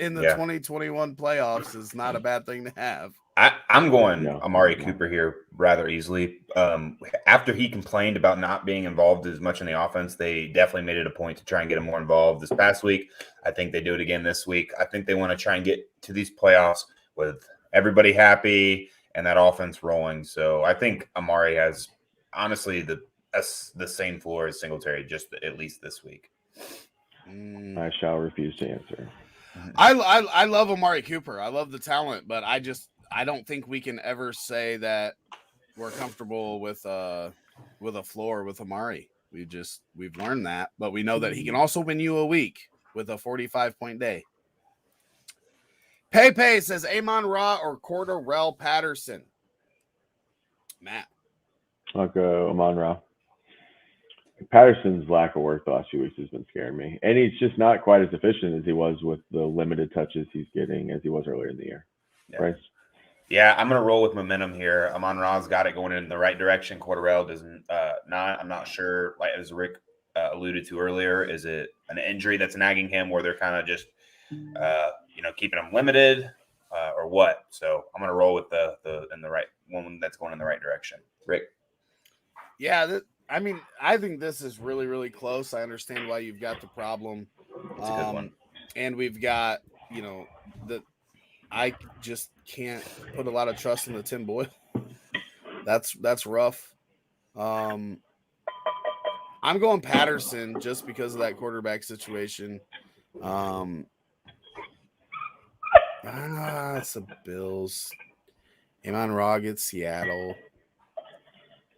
Speaker 1: In the 2021 playoffs is not a bad thing to have.
Speaker 3: I'm going Amari Cooper here rather easily. After he complained about not being involved as much in the offense, they definitely made it a point to try and get him more involved this past week. I think they do it again this week. I think they want to try and get to these playoffs with everybody happy and that offense rolling. So I think Amari has honestly the same floor as Singletary, just at least this week.
Speaker 2: I shall refuse to answer.
Speaker 1: I love Amari Cooper. I love the talent, but I don't think we can ever say that we're comfortable with a floor with Amari. We've learned that, but we know that he can also win you a week with a 45-point day. Pepe says Amon-Ra or Cordarrelle Patterson. Matt.
Speaker 2: I'll go Amon-Ra. Patterson's lack of work the last few weeks has been scaring me, and he's just not quite as efficient as he was with the limited touches he's getting as he was earlier in the year.
Speaker 3: Yeah.
Speaker 2: Bryce?
Speaker 3: Yeah, I'm gonna roll with momentum here. Amon-Ra's got it going in the right direction. Cordarrelle doesn't. Not. I'm not sure. Like as Rick alluded to earlier, is it an injury that's nagging him, where they're kind of just, keeping him limited, or what? So I'm gonna roll with the right one that's going in the right direction. Rick.
Speaker 1: Yeah, I think this is really, really close. I understand why you've got the problem.
Speaker 3: It's a good one.
Speaker 1: And we've got, I just can't put a lot of trust in the Tim Boyle. That's rough. I'm going Patterson just because of that quarterback situation. It's the Bills. Amon-Ra gets Seattle.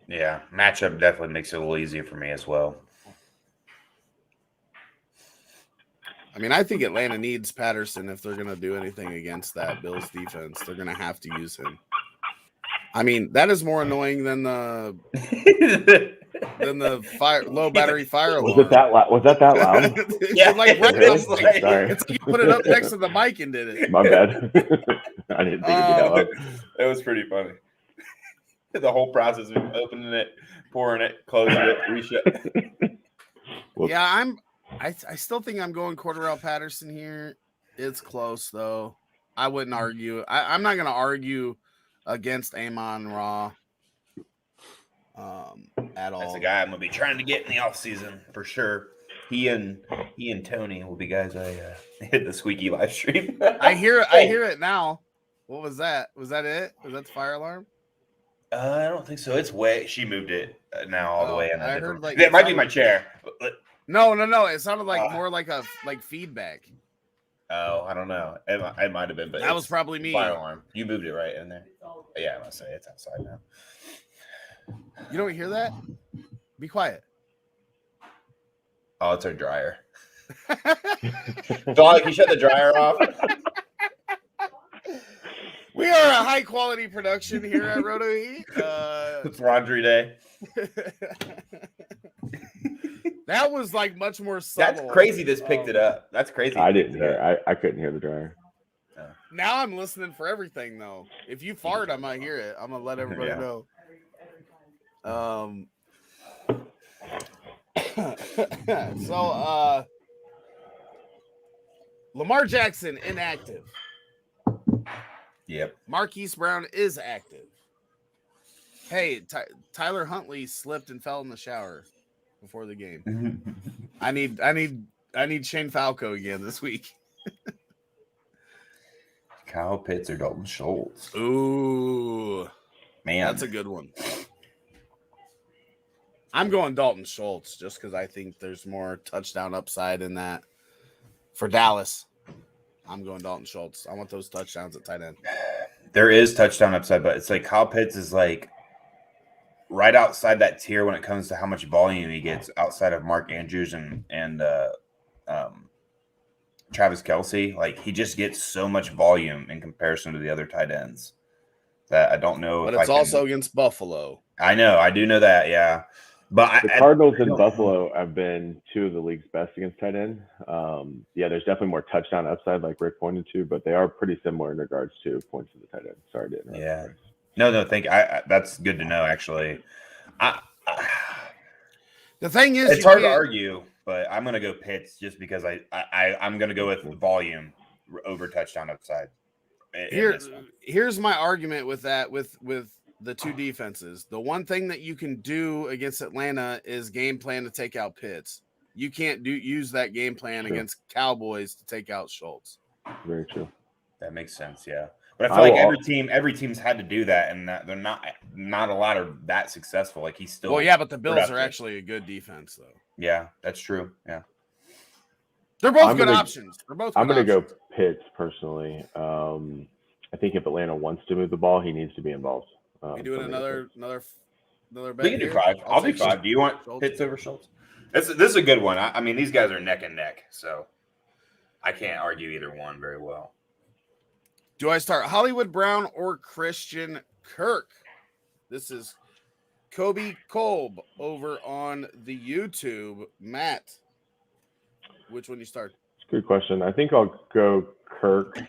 Speaker 3: Yeah, matchup definitely makes it a little easier for me as well.
Speaker 1: I mean, I think Atlanta needs Patterson if they're going to do anything against that Bills defense. They're going to have to use him. I mean, that is more annoying than the low battery fire alarm.
Speaker 2: Was that that loud?
Speaker 3: Yeah,
Speaker 1: Sorry. It's like you put it up next to the mic and did it.
Speaker 2: My bad. I didn't think it'd be that loud.
Speaker 3: That was pretty funny. The whole process of opening it, pouring it, closing it, reshut.
Speaker 1: Yeah, I still think I'm going Cordarrelle Patterson here. It's close though. I wouldn't argue. I'm not going to argue against Amon-Ra at all.
Speaker 3: That's a guy I'm going to be trying to get in the offseason for sure. He and Tony will be guys I hit the squeaky live stream.
Speaker 1: I hear it now. What was that? Was that it? Was that the fire alarm?
Speaker 3: I don't think so. It's way. She moved it now all the way in.
Speaker 1: I heard like
Speaker 3: it might be my chair.
Speaker 1: No. It sounded like more like feedback.
Speaker 3: Oh, I don't know. It might have been, but
Speaker 1: that was probably me.
Speaker 3: Fire alarm. You moved it right in there. Yeah, I must say it's outside now.
Speaker 1: You don't hear that? Be quiet.
Speaker 3: Oh, it's our dryer. Dog, you shut the dryer off.
Speaker 1: We are a high quality production here at Roto Heat.
Speaker 3: It's laundry day.
Speaker 1: That was like much more subtle.
Speaker 3: That's crazy. This picked it up. That's crazy.
Speaker 2: I didn't hear. I couldn't hear the dryer.
Speaker 1: Now I'm listening for everything though. If you fart, I might hear it. I'm gonna let everybody know. So Lamar Jackson inactive.
Speaker 3: Yep.
Speaker 1: Marquise Brown is active. Hey, Tyler Huntley slipped and fell in the shower before the game. I need Shane Falco again this week.
Speaker 3: Kyle Pitts or Dalton Schultz.
Speaker 1: Ooh,
Speaker 3: man,
Speaker 1: that's a good one. I'm going Dalton Schultz just because I think there's more touchdown upside in that for Dallas. I'm going Dalton Schultz. I want those touchdowns at tight end.
Speaker 3: There is touchdown upside, but it's like Kyle Pitts is like right outside that tier when it comes to how much volume he gets outside of Mark Andrews and Travis Kelce. Like he just gets so much volume in comparison to the other tight ends that I don't know.
Speaker 1: But it's also against Buffalo.
Speaker 3: I know. I do know that. Yeah. But
Speaker 2: the Cardinals and Buffalo have been two of the league's best against tight end. Yeah, there's definitely more touchdown upside, like Rick pointed to, but they are pretty similar in regards to points of the tight end. Sorry to interrupt.
Speaker 3: Yeah. No, thank you. That's good to know, actually.
Speaker 1: The thing is,
Speaker 3: it's hard to argue, but I'm going to go Pitts just because I'm going to go with volume over touchdown upside.
Speaker 1: Here's my argument with that, with the two defenses. The one thing that you can do against Atlanta is game plan to take out Pitts. You can't use that game plan against Cowboys to take out Schultz.
Speaker 2: Very true.
Speaker 3: That makes sense. Yeah. But I feel like every team's had to do that, and that they're not a lot of that successful. Like he's still.
Speaker 1: Well, yeah, but the Bills are actually a good defense, though.
Speaker 3: Yeah, that's true. Yeah,
Speaker 1: they're both good options.
Speaker 2: I'm going to go Pitts personally. I think if Atlanta wants to move the ball, he needs to be involved.
Speaker 1: You doing another bet?
Speaker 3: We can do 5. I'll do 5. Do you want Pitts over Schultz? This is a good one. I mean, these guys are neck and neck, so I can't argue either one very well.
Speaker 1: Do I start Hollywood Brown or Christian Kirk? This is Kobe Kolb over on the YouTube. Matt, which one you start?
Speaker 2: It's a good question. I think I'll go Kirk.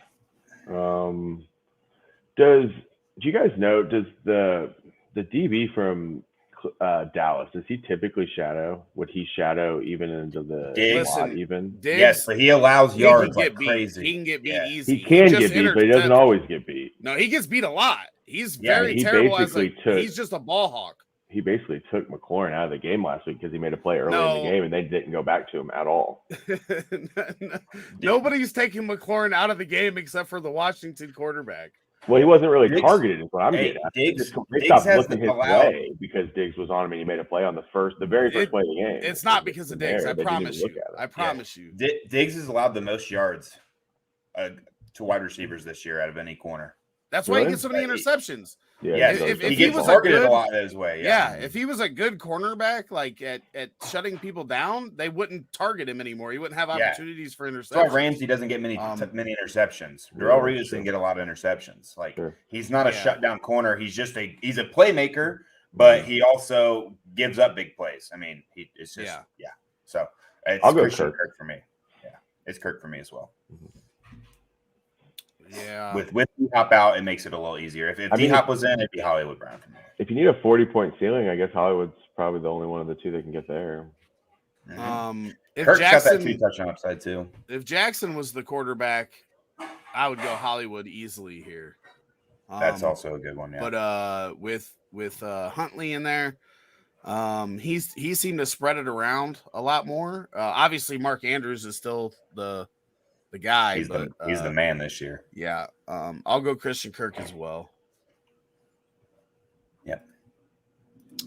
Speaker 2: Do you guys know, does the DB from Dallas, does he typically shadow? Would he shadow even into the slot even?
Speaker 1: Diggs,
Speaker 3: yes, but he allows yards like crazy.
Speaker 1: He can get beat easy.
Speaker 2: He can get beat, but he doesn't always get beat.
Speaker 1: No, he gets beat a lot. He's very terrible. He's just a ball hawk.
Speaker 2: He basically took McLaurin out of the game last week because he made a play early in the game, and they didn't go back to him at all.
Speaker 1: Nobody's taking McLaurin out of the game except for the Washington quarterback.
Speaker 2: Well, he wasn't really targeted, is what I'm getting at.
Speaker 3: Diggs
Speaker 2: they stopped looking his way because Diggs was on him and he made a play on the very first play of the game.
Speaker 1: It's not because of Diggs. I promise you. I promise you.
Speaker 3: Diggs has allowed the most yards to wide receivers this year out of any corner.
Speaker 1: That's why he gets so many interceptions.
Speaker 3: Yeah, if he gets targeted a lot his way.
Speaker 1: Yeah, if he was a good cornerback, like at shutting people down, they wouldn't target him anymore. He wouldn't have opportunities for interceptions.
Speaker 3: That's why Ramsey doesn't get many interceptions. Darrell Reeves didn't get a lot of interceptions. Like he's not a shutdown corner. He's just he's a playmaker, but he also gives up big plays. I mean, it's just So
Speaker 2: I'll go
Speaker 3: Kirk for me. Yeah, it's Kirk for me as well.
Speaker 1: Yeah.
Speaker 3: With D-Hop out, it makes it a little easier. If D-Hop was in, it'd be Hollywood Brown for me.
Speaker 2: If you need a 40-point ceiling, I guess Hollywood's probably the only one of the two that can get there.
Speaker 1: If
Speaker 3: Kirk's
Speaker 1: Jackson,
Speaker 3: got that 2-touchdown upside too.
Speaker 1: If Jackson was the quarterback, I would go Hollywood easily here.
Speaker 3: That's also a good one. Yeah.
Speaker 1: But with Huntley in there, he seemed to spread it around a lot more. Obviously, Mark Andrews is still the guy.
Speaker 3: He's the man this year.
Speaker 1: Yeah. I'll go Christian Kirk as well.
Speaker 3: Yep.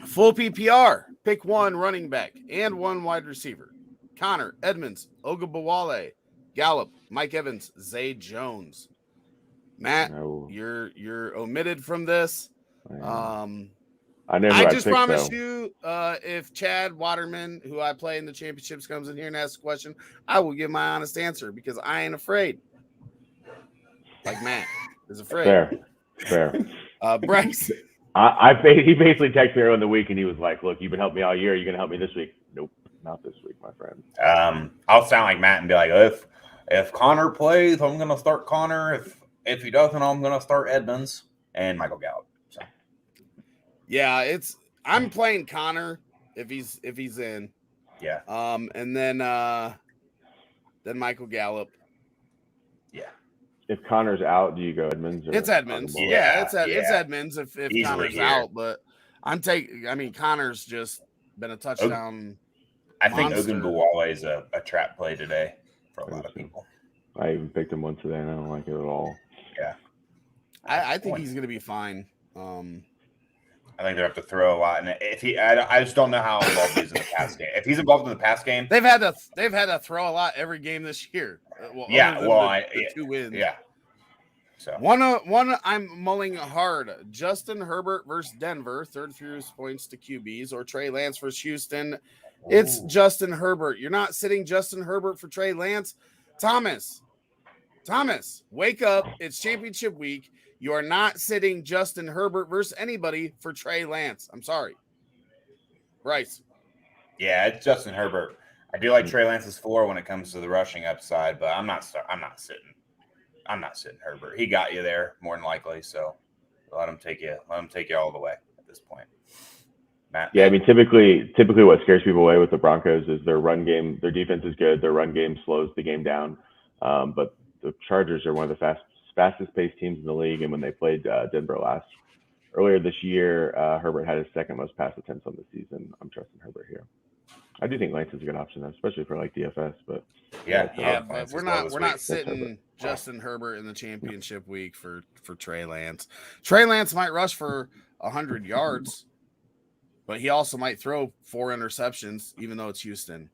Speaker 1: Full PPR. Pick one running back and one wide receiver. Connor, Edmonds, Ogunbowale, Gallop, Mike Evans, Zay Jones. Matt, you're omitted from this. I just promise you, if Chad Waterman, who I play in the championships, comes in here and asks a question, I will give my honest answer because I ain't afraid. Like Matt is afraid.
Speaker 2: Fair.
Speaker 1: Bryce.
Speaker 2: He basically texted me earlier in the week and he was like, "Look, you've been helping me all year. Are you going to help me this week?" Nope, not this week, my friend.
Speaker 3: I'll sound like Matt and be like, if Connor plays, I'm going to start Connor. If he doesn't, I'm going to start Edmonds and Michael Gallup. So.
Speaker 1: Yeah, I'm playing Connor if he's in.
Speaker 3: Yeah.
Speaker 1: And then Michael Gallup.
Speaker 3: Yeah.
Speaker 2: If Connor's out, do you go Edmonds?
Speaker 1: It's Edmonds. It's Edmonds if Connor's out. But Connor's just been a touchdown.
Speaker 3: I think Ogunbowale is a trap play today for a lot of people.
Speaker 2: I even picked him once today, and I don't like it at all.
Speaker 3: Yeah.
Speaker 1: I think he's going to be fine.
Speaker 3: I think they have to throw a lot, and I just don't know how involved he is in the pass game. If he's involved in the pass game,
Speaker 1: they've had to throw a lot every game this year. The 2 wins.
Speaker 3: Yeah. So
Speaker 1: one I'm mulling hard. Justin Herbert versus Denver, third fewest points to QBs, or Trey Lance versus Houston. It's Justin Herbert. You're not sitting Justin Herbert for Trey Lance. Thomas, wake up. It's championship week. You are not sitting Justin Herbert versus anybody for Trey Lance. I'm sorry. Bryce.
Speaker 3: Yeah, it's Justin Herbert. I do like Trey Lance's floor when it comes to the rushing upside, but I'm not sitting Herbert. He got you there more than likely, so let him take you all the way at this point. Matt.
Speaker 2: Yeah, I mean, typically what scares people away with the Broncos is their run game. Their defense is good. Their run game slows the game down. But the Chargers are one of the fastest paced teams in the league. And when they played Denver earlier this year, Herbert had his second most pass attempts on the season. I'm trusting Herbert here. I do think Lance is a good option, though, especially for like DFS. But
Speaker 1: but we're not sitting Justin Herbert in the championship week for Trey Lance. Trey Lance might rush for 100 yards, but he also might throw 4 interceptions, even though it's Houston.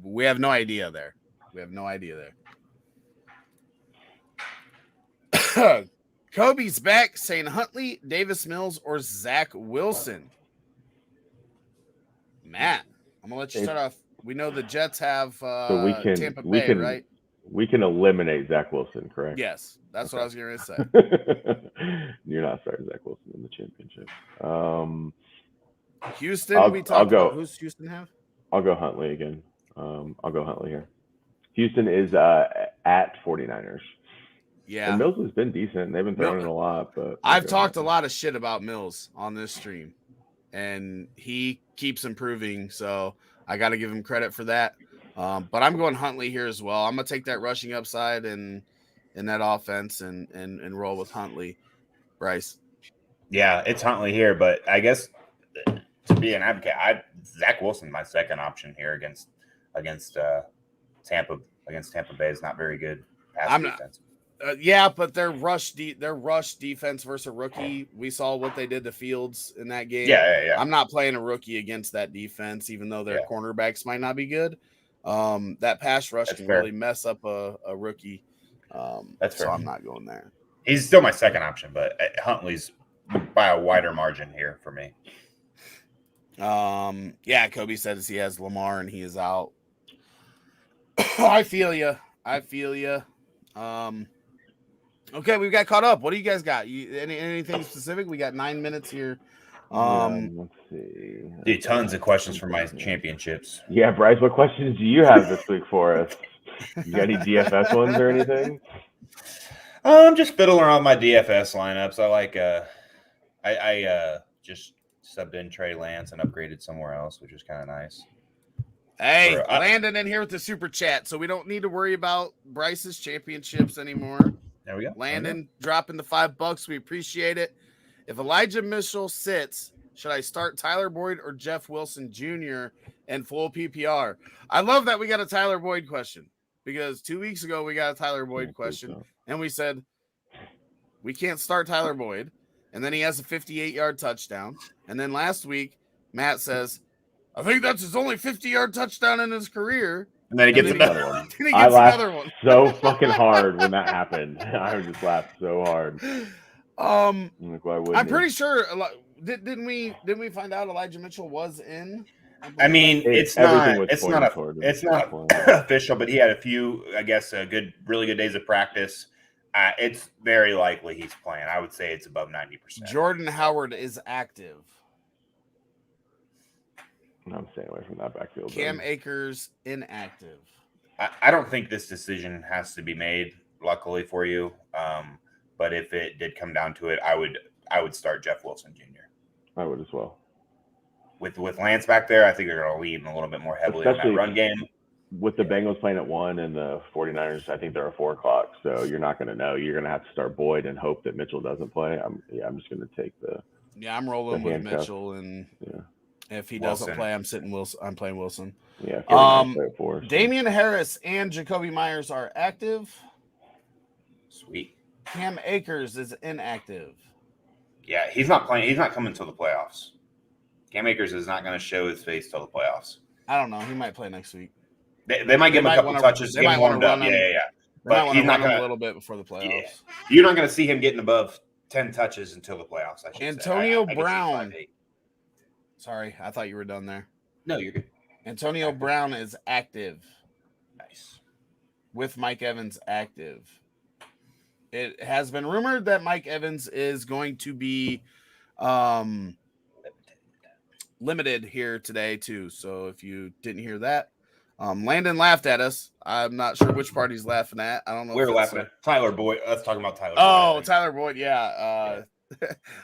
Speaker 1: We have no idea there. Kobe's back, saying Huntley, Davis Mills, or Zach Wilson. Matt, I'm gonna let you start off. We know the Jets have Tampa Bay, right?
Speaker 2: we can eliminate Zach Wilson, correct?
Speaker 1: Yes, that's what I was going to say.
Speaker 2: You're not starting Zach Wilson in the championship.
Speaker 1: Houston, we talked about. Who's Houston have?
Speaker 2: I'll go Huntley again. I'll go Huntley here. Houston is at 49ers.
Speaker 1: Yeah.
Speaker 2: And Mills has been decent. They've been throwing it a lot, but
Speaker 1: I've talked a lot of shit about Mills on this stream, and he keeps improving. So I got to give him credit for that. But I'm going Huntley here as well. I'm gonna take that rushing upside in that offense and roll with Huntley. Bryce.
Speaker 3: Yeah, it's Huntley here, but I guess to be an advocate, Zach Wilson, my second option here against Tampa Bay is not very good pass defense.
Speaker 1: Yeah, but their rush defense versus a rookie. We saw what they did to Fields in that game.
Speaker 3: Yeah.
Speaker 1: I'm not playing a rookie against that defense, even though their cornerbacks might not be good. That pass rush can really mess up a rookie.
Speaker 3: That's fair.
Speaker 1: So I'm not going there.
Speaker 3: He's still my second option, but Huntley's by a wider margin here for me.
Speaker 1: Yeah, Kobe says he has Lamar and he is out. I feel you. Okay, we got caught up. What do you guys got? Anything specific? We got 9 minutes here.
Speaker 2: Let's see.
Speaker 3: Dude, tons of questions for my championships.
Speaker 2: Yeah, Bryce, what questions do you have this week for us? You got any DFS ones or anything?
Speaker 3: I'm just fiddling around my DFS lineups. I like I just subbed in Trey Lance and upgraded somewhere else, which is kind of nice.
Speaker 1: Hey, Landon in here with the super chat, so we don't need to worry about Bryce's championships anymore.
Speaker 3: There we go.
Speaker 1: Landon dropping the $5. We appreciate it. If Elijah Mitchell sits, should I start Tyler Boyd or Jeff Wilson Jr. in full PPR? I love that we got a Tyler Boyd question because 2 weeks ago we got a Tyler Boyd question and we said we can't start Tyler Boyd. And then he has a 58-yard touchdown. And then last week, Matt says, I think that's his only 50-yard touchdown in his career.
Speaker 3: And then he gets another one.
Speaker 2: I laughed so fucking hard when that happened. I just laughed so hard.
Speaker 1: I'm pretty sure. Didn't we find out Elijah Mitchell was in?
Speaker 3: I mean, it's not official, but he had a few, I guess, really good days of practice. It's very likely he's playing. I would say it's above 90%.
Speaker 1: Jordan Howard is active.
Speaker 2: I'm staying away from that backfield.
Speaker 1: Cam Akers inactive.
Speaker 3: I don't think this decision has to be made, luckily for you. But if it did come down to it, I would start Jeff Wilson Jr.
Speaker 2: I would as well.
Speaker 3: With Lance back there, I think they're going to lean a little bit more heavily on that run game.
Speaker 2: With the Bengals playing at 1 and the 49ers, I think they're at 4 o'clock. So you're not going to know. You're going to have to start Boyd and hope that Mitchell doesn't play. I'm just going to take the.
Speaker 1: Yeah, I'm rolling with Mitchell, and if he doesn't play, I'm playing Wilson.
Speaker 2: Yeah.
Speaker 1: Damian Harris and Jacoby Myers are active.
Speaker 3: Sweet.
Speaker 1: Cam Akers is inactive.
Speaker 3: Yeah, he's not playing. He's not coming till the playoffs. Cam Akers is not going to show his face till the playoffs.
Speaker 1: I don't know. He might play next week.
Speaker 3: They might give him a couple touches. They might warmed up. Yeah.
Speaker 1: But he's not going to a little bit before the playoffs.
Speaker 3: Yeah. You're not going to see him getting above 10 touches until the playoffs. I should
Speaker 1: Antonio
Speaker 3: say.
Speaker 1: Brown. Sorry, I thought you were done there.
Speaker 3: No, you're good.
Speaker 1: Antonio Brown is active.
Speaker 3: Nice.
Speaker 1: With Mike Evans active. It has been rumored that Mike Evans is going to be limited here today too. So if you didn't hear that, Landon laughed at us. I'm not sure which part he's laughing at. I don't know.
Speaker 3: We're laughing at Tyler Boyd. Let's talk about Tyler.
Speaker 1: Boyd, Tyler Boyd. Yeah.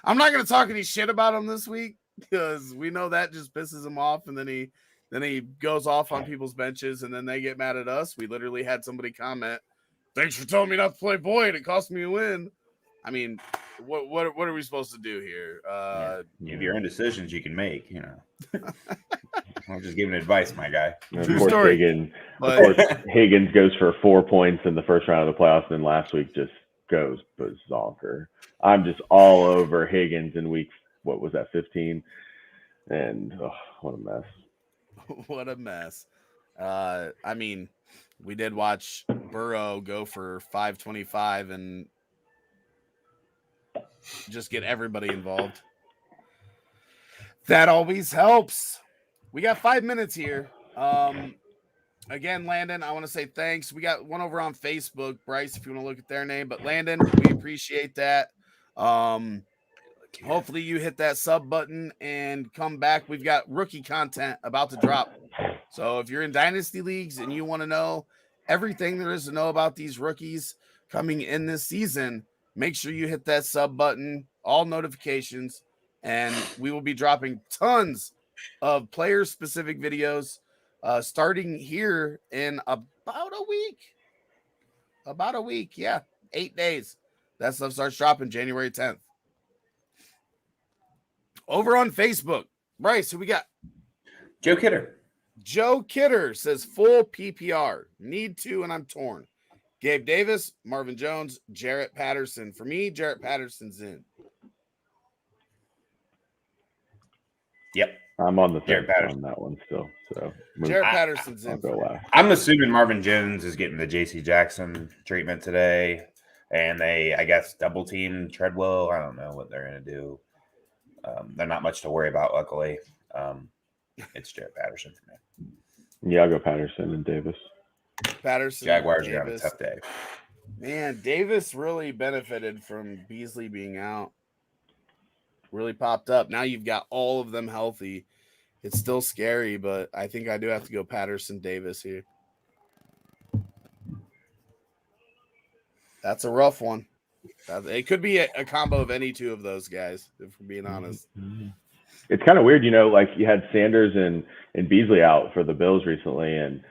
Speaker 1: I'm not going to talk any shit about him this week because we know that just pisses him off, and then he goes off on people's benches, and then they get mad at us. We literally had somebody comment, "Thanks for telling me not to play Boyd. It cost me a win." I mean, what are we supposed to do here?
Speaker 3: If your own decisions you can make, I'm just giving advice, my guy.
Speaker 2: Of course, Higgins goes for 4 points in the first round of the playoffs, and then last week just goes bizonker. I'm just all over Higgins in week, what was that, 15? And what a mess.
Speaker 1: What a mess. I mean, we did watch Burrow go for 525 and just get everybody involved. That always helps. We got 5 minutes here. again, Landon, I want to say thanks. We got one over on Facebook, Bryce, if you want to look at their name. But Landon, we appreciate that. Hopefully you hit that sub button and come back. We've got rookie content about to drop. So if you're in dynasty leagues and you want to know everything there is to know about these rookies coming in this season, make sure you hit that sub button, all notifications, and we will be dropping tons of player specific videos starting here in about a week. Yeah, 8 days. That stuff starts dropping January 10th. Over on Facebook, Bryce, who we got?
Speaker 3: Joe Kidder.
Speaker 1: Joe Kidder says full PPR. Need to, and I'm torn. Gabe Davis, Marvin Jones, Jarrett Patterson. For me, Jarrett Patterson's in.
Speaker 2: Yep. I'm on the fence on that one still. So
Speaker 1: Jarrett Patterson's in.
Speaker 3: I'm assuming Marvin Jones is getting the JC Jackson treatment today. And they, I guess, double team Treadwell. I don't know what they're going to do. They're not much to worry about, luckily. It's Jarrett Patterson for me.
Speaker 2: Yeah, I'll go Patterson and Davis.
Speaker 1: Patterson.
Speaker 3: Jaguars are having a tough day.
Speaker 1: Man, Davis really benefited from Beasley being out. Really popped up. Now you've got all of them healthy. It's still scary, but I think I do have to go Patterson Davis here. That's a rough one. It could be a combo of any two of those guys, if we're being honest.
Speaker 2: It's kind of weird, like you had Sanders and Beasley out for the Bills recently, and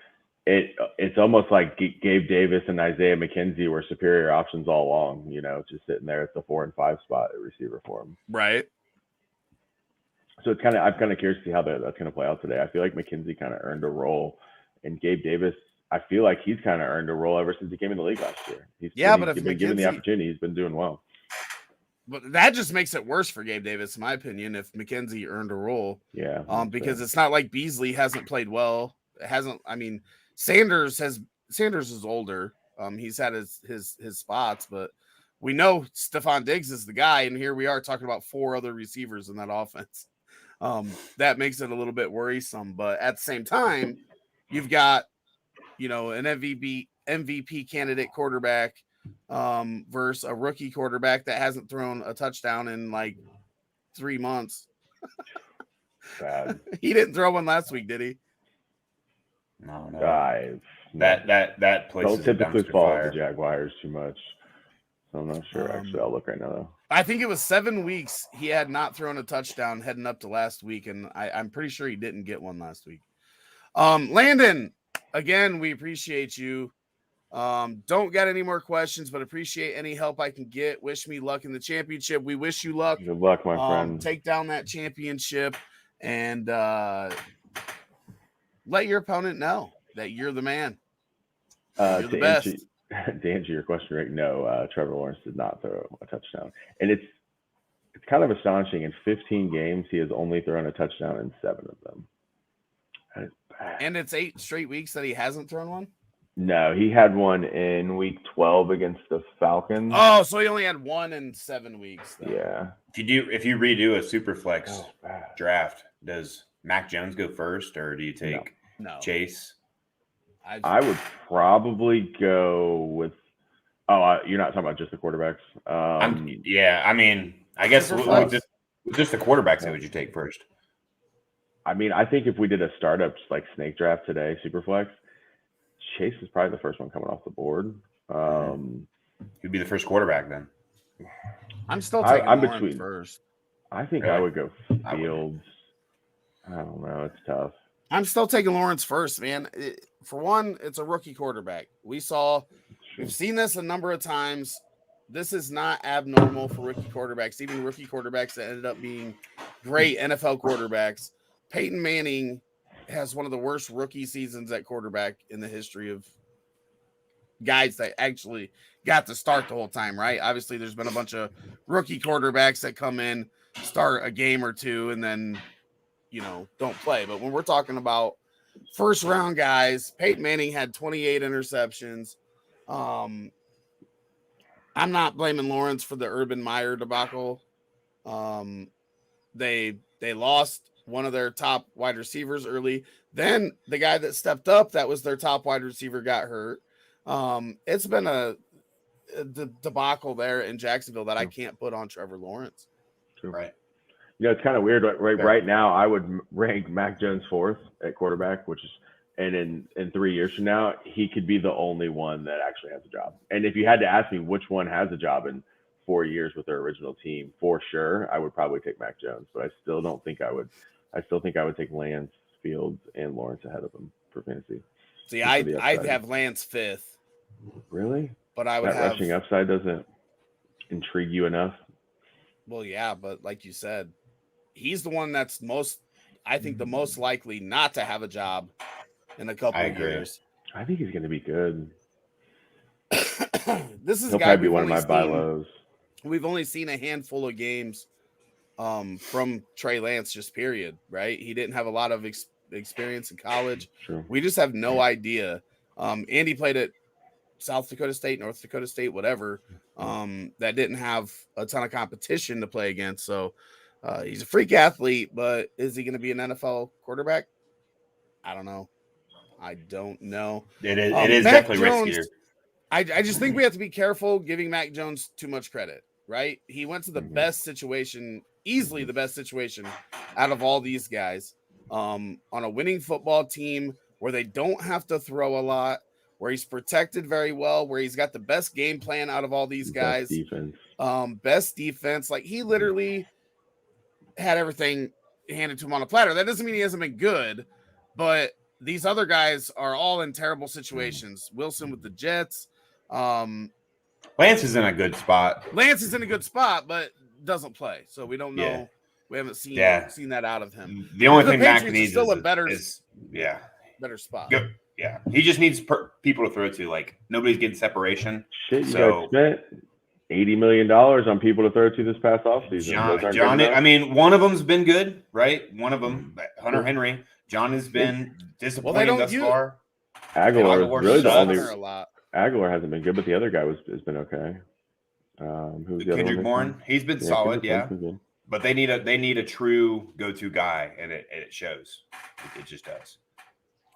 Speaker 2: it's almost like Gabe Davis and Isaiah McKenzie were superior options all along, just sitting there at the 4 and 5 spot at receiver for him.
Speaker 1: Right.
Speaker 2: So I'm kind of curious to see how that's going to play out today. I feel like McKenzie kind of earned a role, and Gabe Davis, I feel like he's kind of earned a role ever since he came in the league last year. He's been given the opportunity, he's been doing well.
Speaker 1: But that just makes it worse for Gabe Davis, in my opinion, if McKenzie earned a role.
Speaker 2: Yeah.
Speaker 1: Because it's not like Beasley hasn't played well. Sanders is older. He's had his spots, but we know Stephon Diggs is the guy, and here we are talking about 4 other receivers in that offense. That makes it a little bit worrisome. But at the same time, you've got an MVP candidate quarterback versus a rookie quarterback that hasn't thrown a touchdown in like 3 months.
Speaker 2: Bad.
Speaker 1: He didn't throw one last week, did he?
Speaker 3: No.
Speaker 2: Guys,
Speaker 3: that place
Speaker 2: don't
Speaker 3: is
Speaker 2: typically
Speaker 3: a
Speaker 2: follow
Speaker 3: fire.
Speaker 2: the Jaguars too much. So I'm not sure. Actually, I'll look right now though.
Speaker 1: I think it was 7 weeks he had not thrown a touchdown heading up to last week, and I'm pretty sure he didn't get one last week. Landon, again, we appreciate you. Don't got any more questions, but appreciate any help I can get. Wish me luck in the championship. We wish you luck.
Speaker 2: Good luck, my friend.
Speaker 1: Take down that championship and let your opponent know that you're the man. You're the best.
Speaker 2: To answer your question, Rick, no, Trevor Lawrence did not throw a touchdown. And it's kind of astonishing. In 15 games, he has only thrown a touchdown in 7 of them. That is bad.
Speaker 1: And it's 8 straight weeks that he hasn't thrown one?
Speaker 2: No, he had one in week 12 against the Falcons.
Speaker 1: Oh, so he only had 1 in 7 weeks. Though.
Speaker 2: Yeah.
Speaker 3: If you redo a super flex draft, does Mac Jones go first, or do you take Chase?
Speaker 2: I would probably go with. You're not talking about just the quarterbacks.
Speaker 3: I guess with just the quarterbacks, who would you take first?
Speaker 2: I think if we did a startup like snake draft today, Superflex, Chase is probably the first one coming off the board.
Speaker 3: Who'd be the first quarterback then?
Speaker 1: I'm still taking Lawrence first.
Speaker 2: I think I would go Fields. I don't know. It's tough.
Speaker 1: I'm still taking Lawrence first, man. For one, it's a rookie quarterback. We've seen this a number of times. This is not abnormal for rookie quarterbacks, even rookie quarterbacks that ended up being great NFL quarterbacks. Peyton Manning has one of the worst rookie seasons at quarterback in the history of guys that actually got to start the whole time, right? Obviously, there's been a bunch of rookie quarterbacks that come in, start a game or two, and then, don't play. But when we're talking about first round guys, Peyton Manning had 28 interceptions. I'm not blaming Lawrence for the Urban Meyer debacle. They lost one of their top wide receivers early. Then the guy that stepped up, that was their top wide receiver, got hurt. It's been a debacle there in Jacksonville that I can't put on Trevor Lawrence.
Speaker 2: True.
Speaker 3: Right.
Speaker 2: It's kind of weird. Right now, I would rank Mac Jones 4th at quarterback, and in 3 years from now, he could be the only one that actually has a job. And if you had to ask me which one has a job in 4 years with their original team, for sure, I would probably take Mac Jones. But I still don't think I would. I still think I would take Lance, Fields, and Lawrence ahead of him for fantasy.
Speaker 1: See, I'd have Lance 5th.
Speaker 2: Really?
Speaker 1: But I would
Speaker 2: that rushing upside doesn't intrigue you enough.
Speaker 1: Well, yeah, but like you said, he's the one that's the most likely not to have a job in a couple of years.
Speaker 2: I think he's going to be good.
Speaker 1: This is
Speaker 2: He'll probably be one of my buy lows.
Speaker 1: We've only seen a handful of games from Trey Lance, just period, right? He didn't have a lot of experience in college.
Speaker 2: Sure.
Speaker 1: We just have no idea. Andy played at South Dakota State, North Dakota State, whatever, that didn't have a ton of competition to play against. So he's a freak athlete, but is he going to be an NFL quarterback? I don't know.
Speaker 3: It is definitely
Speaker 1: Jones,
Speaker 3: riskier.
Speaker 1: I just think we have to be careful giving Mac Jones too much credit, right? He went to the best situation, easily the best situation out of all these guys, on a winning football team where they don't have to throw a lot, where he's protected very well, where he's got the best game plan out of all these guys. Best defense. Like, he literally had everything handed to him on a platter. That doesn't mean he hasn't been good, but these other guys are all in terrible situations. Wilson with the Jets.
Speaker 3: Lance is in a good spot.
Speaker 1: But doesn't play. So we don't know.
Speaker 3: Yeah.
Speaker 1: We haven't seen that out of him.
Speaker 3: The only thing Mac needs
Speaker 1: is better spot.
Speaker 3: Good. Yeah, he just needs people to throw to. Like, nobody's getting separation.
Speaker 2: Shit, you guys spent $80 million on people to throw to this past offseason.
Speaker 3: John, I mean, one of them's been good, right? One of them, Hunter Henry. John has been disappointing thus far.
Speaker 2: Aguilar is really the only. Aguilar hasn't been good, but the other guy has been okay. Who's the
Speaker 3: Kendrick Bourne? He's been solid, But they need a true go-to guy, and it shows. It just does.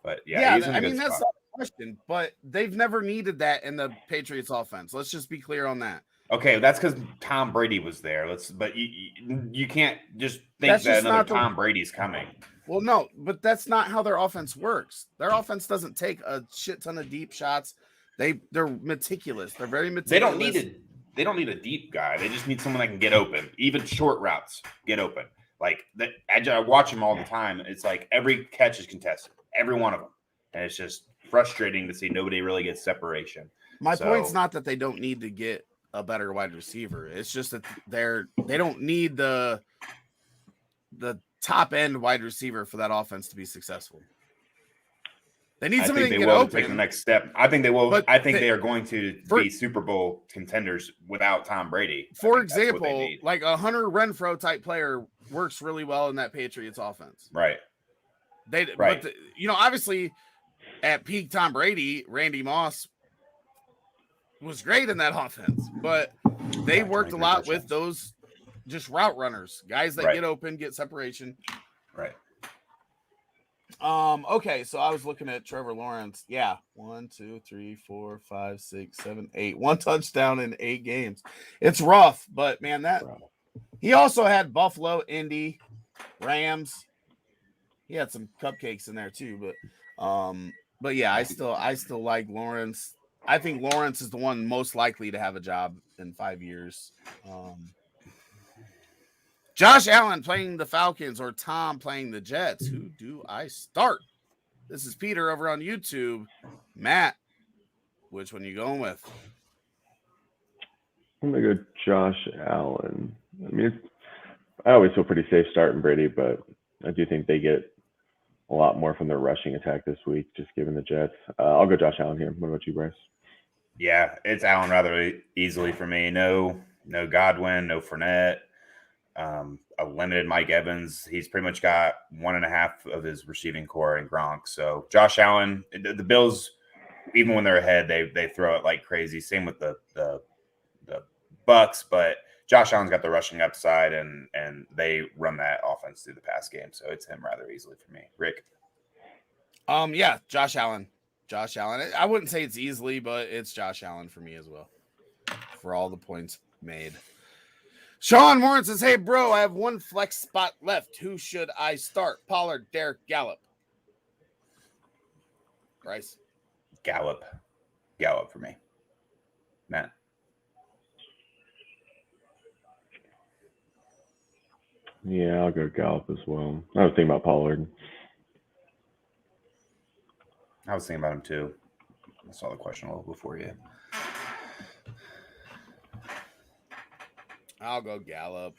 Speaker 3: But he's in a good spot.
Speaker 1: That's not a question, but they've never needed that in the Patriots offense. Let's just be clear on that.
Speaker 3: Okay, that's because Tom Brady was there. But you can't just think that another Tom Brady's coming.
Speaker 1: Well, no, but that's not how their offense works. Their offense doesn't take a shit ton of deep shots. They're meticulous. They're very meticulous.
Speaker 3: They don't need a deep guy. They just need someone that can get open. Even short routes get open. Like that. I watch them all the time. It's like every catch is contested. Every one of them. And it's just frustrating to see nobody really gets separation.
Speaker 1: My point's not that they don't need to get a better wide receiver. It's just that they don't need the top end wide receiver for that offense to be successful. They need somebody to get open.
Speaker 3: Take the next step. I think they will. I think they are going to be Super Bowl contenders without Tom Brady.
Speaker 1: For example, like a Hunter Renfrow type player works really well in that Patriots offense.
Speaker 3: Right.
Speaker 1: But obviously at peak Tom Brady, Randy Moss was great in that offense, but they worked a lot with those just route runners, guys that get open, get separation.
Speaker 3: Right.
Speaker 1: Okay, so I was looking at Trevor Lawrence. Yeah, 1, 2, 3, 4, 5, 6, 7, 8. 1 touchdown in 8 games. It's rough, but man, he also had Buffalo, Indy, Rams. He had some cupcakes in there too, but yeah, I still like Lawrence. I think Lawrence is the one most likely to have a job in 5 years. Josh Allen playing the Falcons or Tom playing the Jets. Who do I start? This is Peter over on YouTube. Matt, which one you going with?
Speaker 2: I'm going to go Josh Allen. I mean, I always feel pretty safe starting Brady, but I do think they get a lot more from their rushing attack this week, just given the Jets. I'll go Josh Allen here. What about you, Bryce?
Speaker 3: Yeah, it's Allen rather easily for me. No Godwin, no Fournette. A limited Mike Evans. He's pretty much got 1.5 of his receiving core in Gronk. So Josh Allen, the Bills, even when they're ahead, they throw it like crazy. Same with the Bucks, but Josh Allen's got the rushing upside, and they run that offense through the pass game, so it's him rather easily for me. Rick?
Speaker 1: Yeah, Josh Allen. Josh Allen. I wouldn't say it's easily, but it's Josh Allen for me as well. For all the points made. Sean Warren says, hey, bro, I have one flex spot left. Who should I start? Pollard, Derek, Gallop. Bryce?
Speaker 3: Gallop for me. Matt?
Speaker 2: Yeah, I'll go Gallop as well. I was thinking about Pollard.
Speaker 3: I was thinking about him too. I saw the question a little before you.
Speaker 1: I'll go Gallop.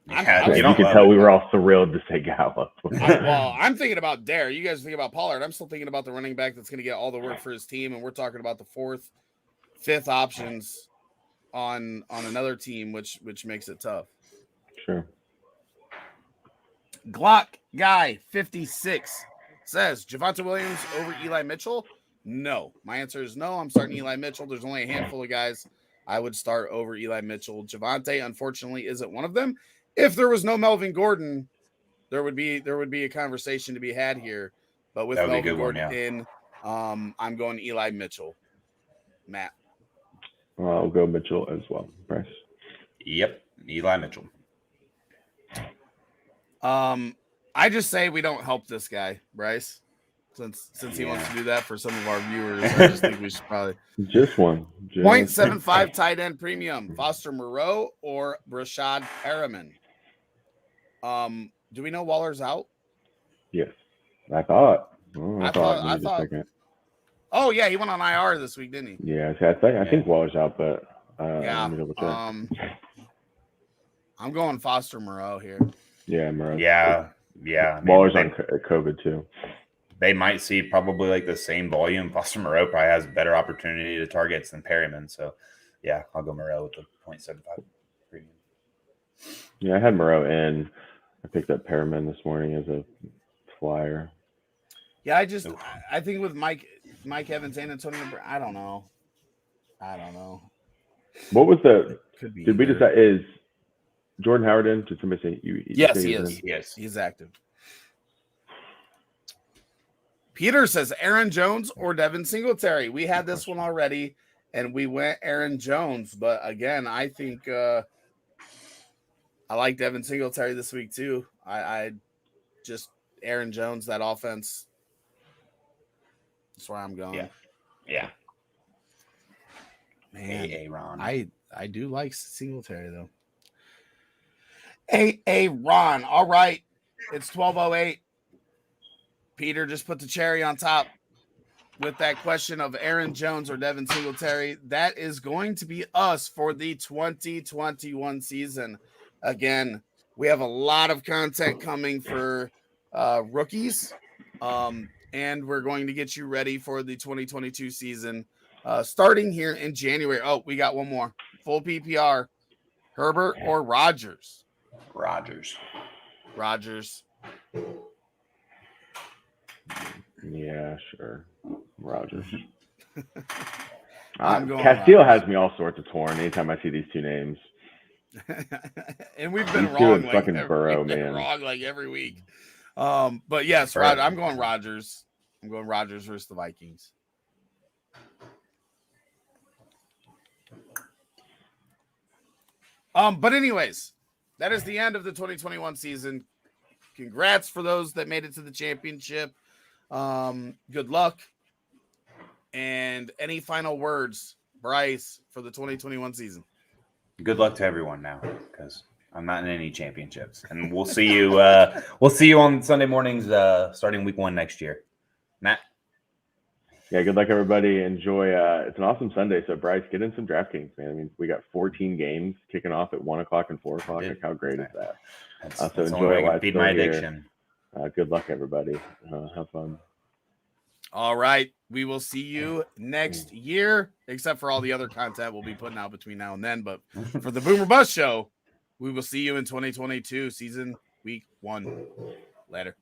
Speaker 3: Yeah,
Speaker 2: You can tell we were all thrilled to say Gallop.
Speaker 1: I'm thinking about Dare. You guys think about Pollard. I'm still thinking about the running back that's going to get all the work for his team, and we're talking about the fourth, fifth options on another team, which makes it tough.
Speaker 2: Sure.
Speaker 1: Glock Guy 56 says Javonta Williams over Eli Mitchell. No, my answer is no. I'm starting Eli Mitchell. There's only a handful of guys I would start over Eli Mitchell. Javonta, unfortunately, isn't one of them. If there was no Melvin Gordon, there would be a conversation to be had here. But with Melvin Gordon in, I'm going Eli Mitchell. Matt?
Speaker 2: I'll go Mitchell as well. Bryce?
Speaker 3: Yep, Eli Mitchell.
Speaker 1: I just say we don't help this guy, Bryce. Since he wants to do that for some of our viewers, I just think we should probably
Speaker 2: just one.
Speaker 1: 0.75 tight end premium. Foster Moreau or Rashad Perriman. Do we know Waller's out?
Speaker 2: Yes, I thought.
Speaker 1: I thought. Oh yeah, he went on IR this week, didn't he?
Speaker 2: Yeah, I think Waller's out, but
Speaker 1: yeah.
Speaker 2: Let me double check.
Speaker 1: I'm going Foster Moreau here.
Speaker 2: Yeah, Moreau.
Speaker 3: Yeah. I mean,
Speaker 2: Waller's on COVID too.
Speaker 3: They might see probably like the same volume. Foster Moreau probably has better opportunity to targets than Perriman. So, yeah, I'll go Moreau with the 0.75 premium.
Speaker 2: Yeah, I had Moreau in. I picked up Perriman this morning as a flyer.
Speaker 1: Yeah, I think with Mike Evans and Antonio Brown, I don't know.
Speaker 2: What was the? Did we
Speaker 1: either.
Speaker 2: decide? Is Jordan Howard in? Did somebody say you?
Speaker 1: Yes, he is. Yes, he's active. Peter says Aaron Jones or Devin Singletary. We had this one already, and we went Aaron Jones. But again, I think I like Devin Singletary this week too. I just Aaron Jones, that offense. That's where I'm going.
Speaker 3: Yeah.
Speaker 1: Man,
Speaker 3: Ron.
Speaker 1: I do like Singletary though. Ron. All right, it's 12:08. Peter just put the cherry on top with that question of Aaron Jones or Devin Singletary. That is going to be us for the 2021 season. Again, we have a lot of content coming for rookies, and we're going to get you ready for the 2022 season starting here in January. Oh, we got one more. Full PPR. Herbert or Rodgers?
Speaker 3: Rodgers.
Speaker 2: Yeah, sure. Rodgers.
Speaker 1: I'm going
Speaker 2: Castillo
Speaker 1: Rodgers.
Speaker 2: has me all sorts of torn anytime I see these two names.
Speaker 1: And we've been
Speaker 2: These
Speaker 1: wrong.
Speaker 2: two and fucking Burrow, man.
Speaker 1: Wrong like every week. But yes, I'm going Rodgers. I'm going Rodgers versus the Vikings. But anyways, that is the end of the 2021 season. Congrats for those that made it to the championship. Good luck. And any final words, Bryce, for the 2021 season?
Speaker 3: Good luck to everyone now, because I'm not in any championships. And we'll see you. We'll see you on Sunday mornings, starting week 1 next year. Matt.
Speaker 2: Yeah, good luck, everybody. Enjoy. It's an awesome Sunday. So, Bryce, get in some DraftKings, man. I mean, we got 14 games kicking off at 1 o'clock and 4 o'clock. Like, how great is that?
Speaker 3: That's
Speaker 2: enjoy it.
Speaker 3: Feed my addiction.
Speaker 2: Good luck, everybody. Have fun.
Speaker 1: All right. We will see you next year, except for all the other content we'll be putting out between now and then. But for the Boomer Bust Show, we will see you in 2022 season week 1. Later.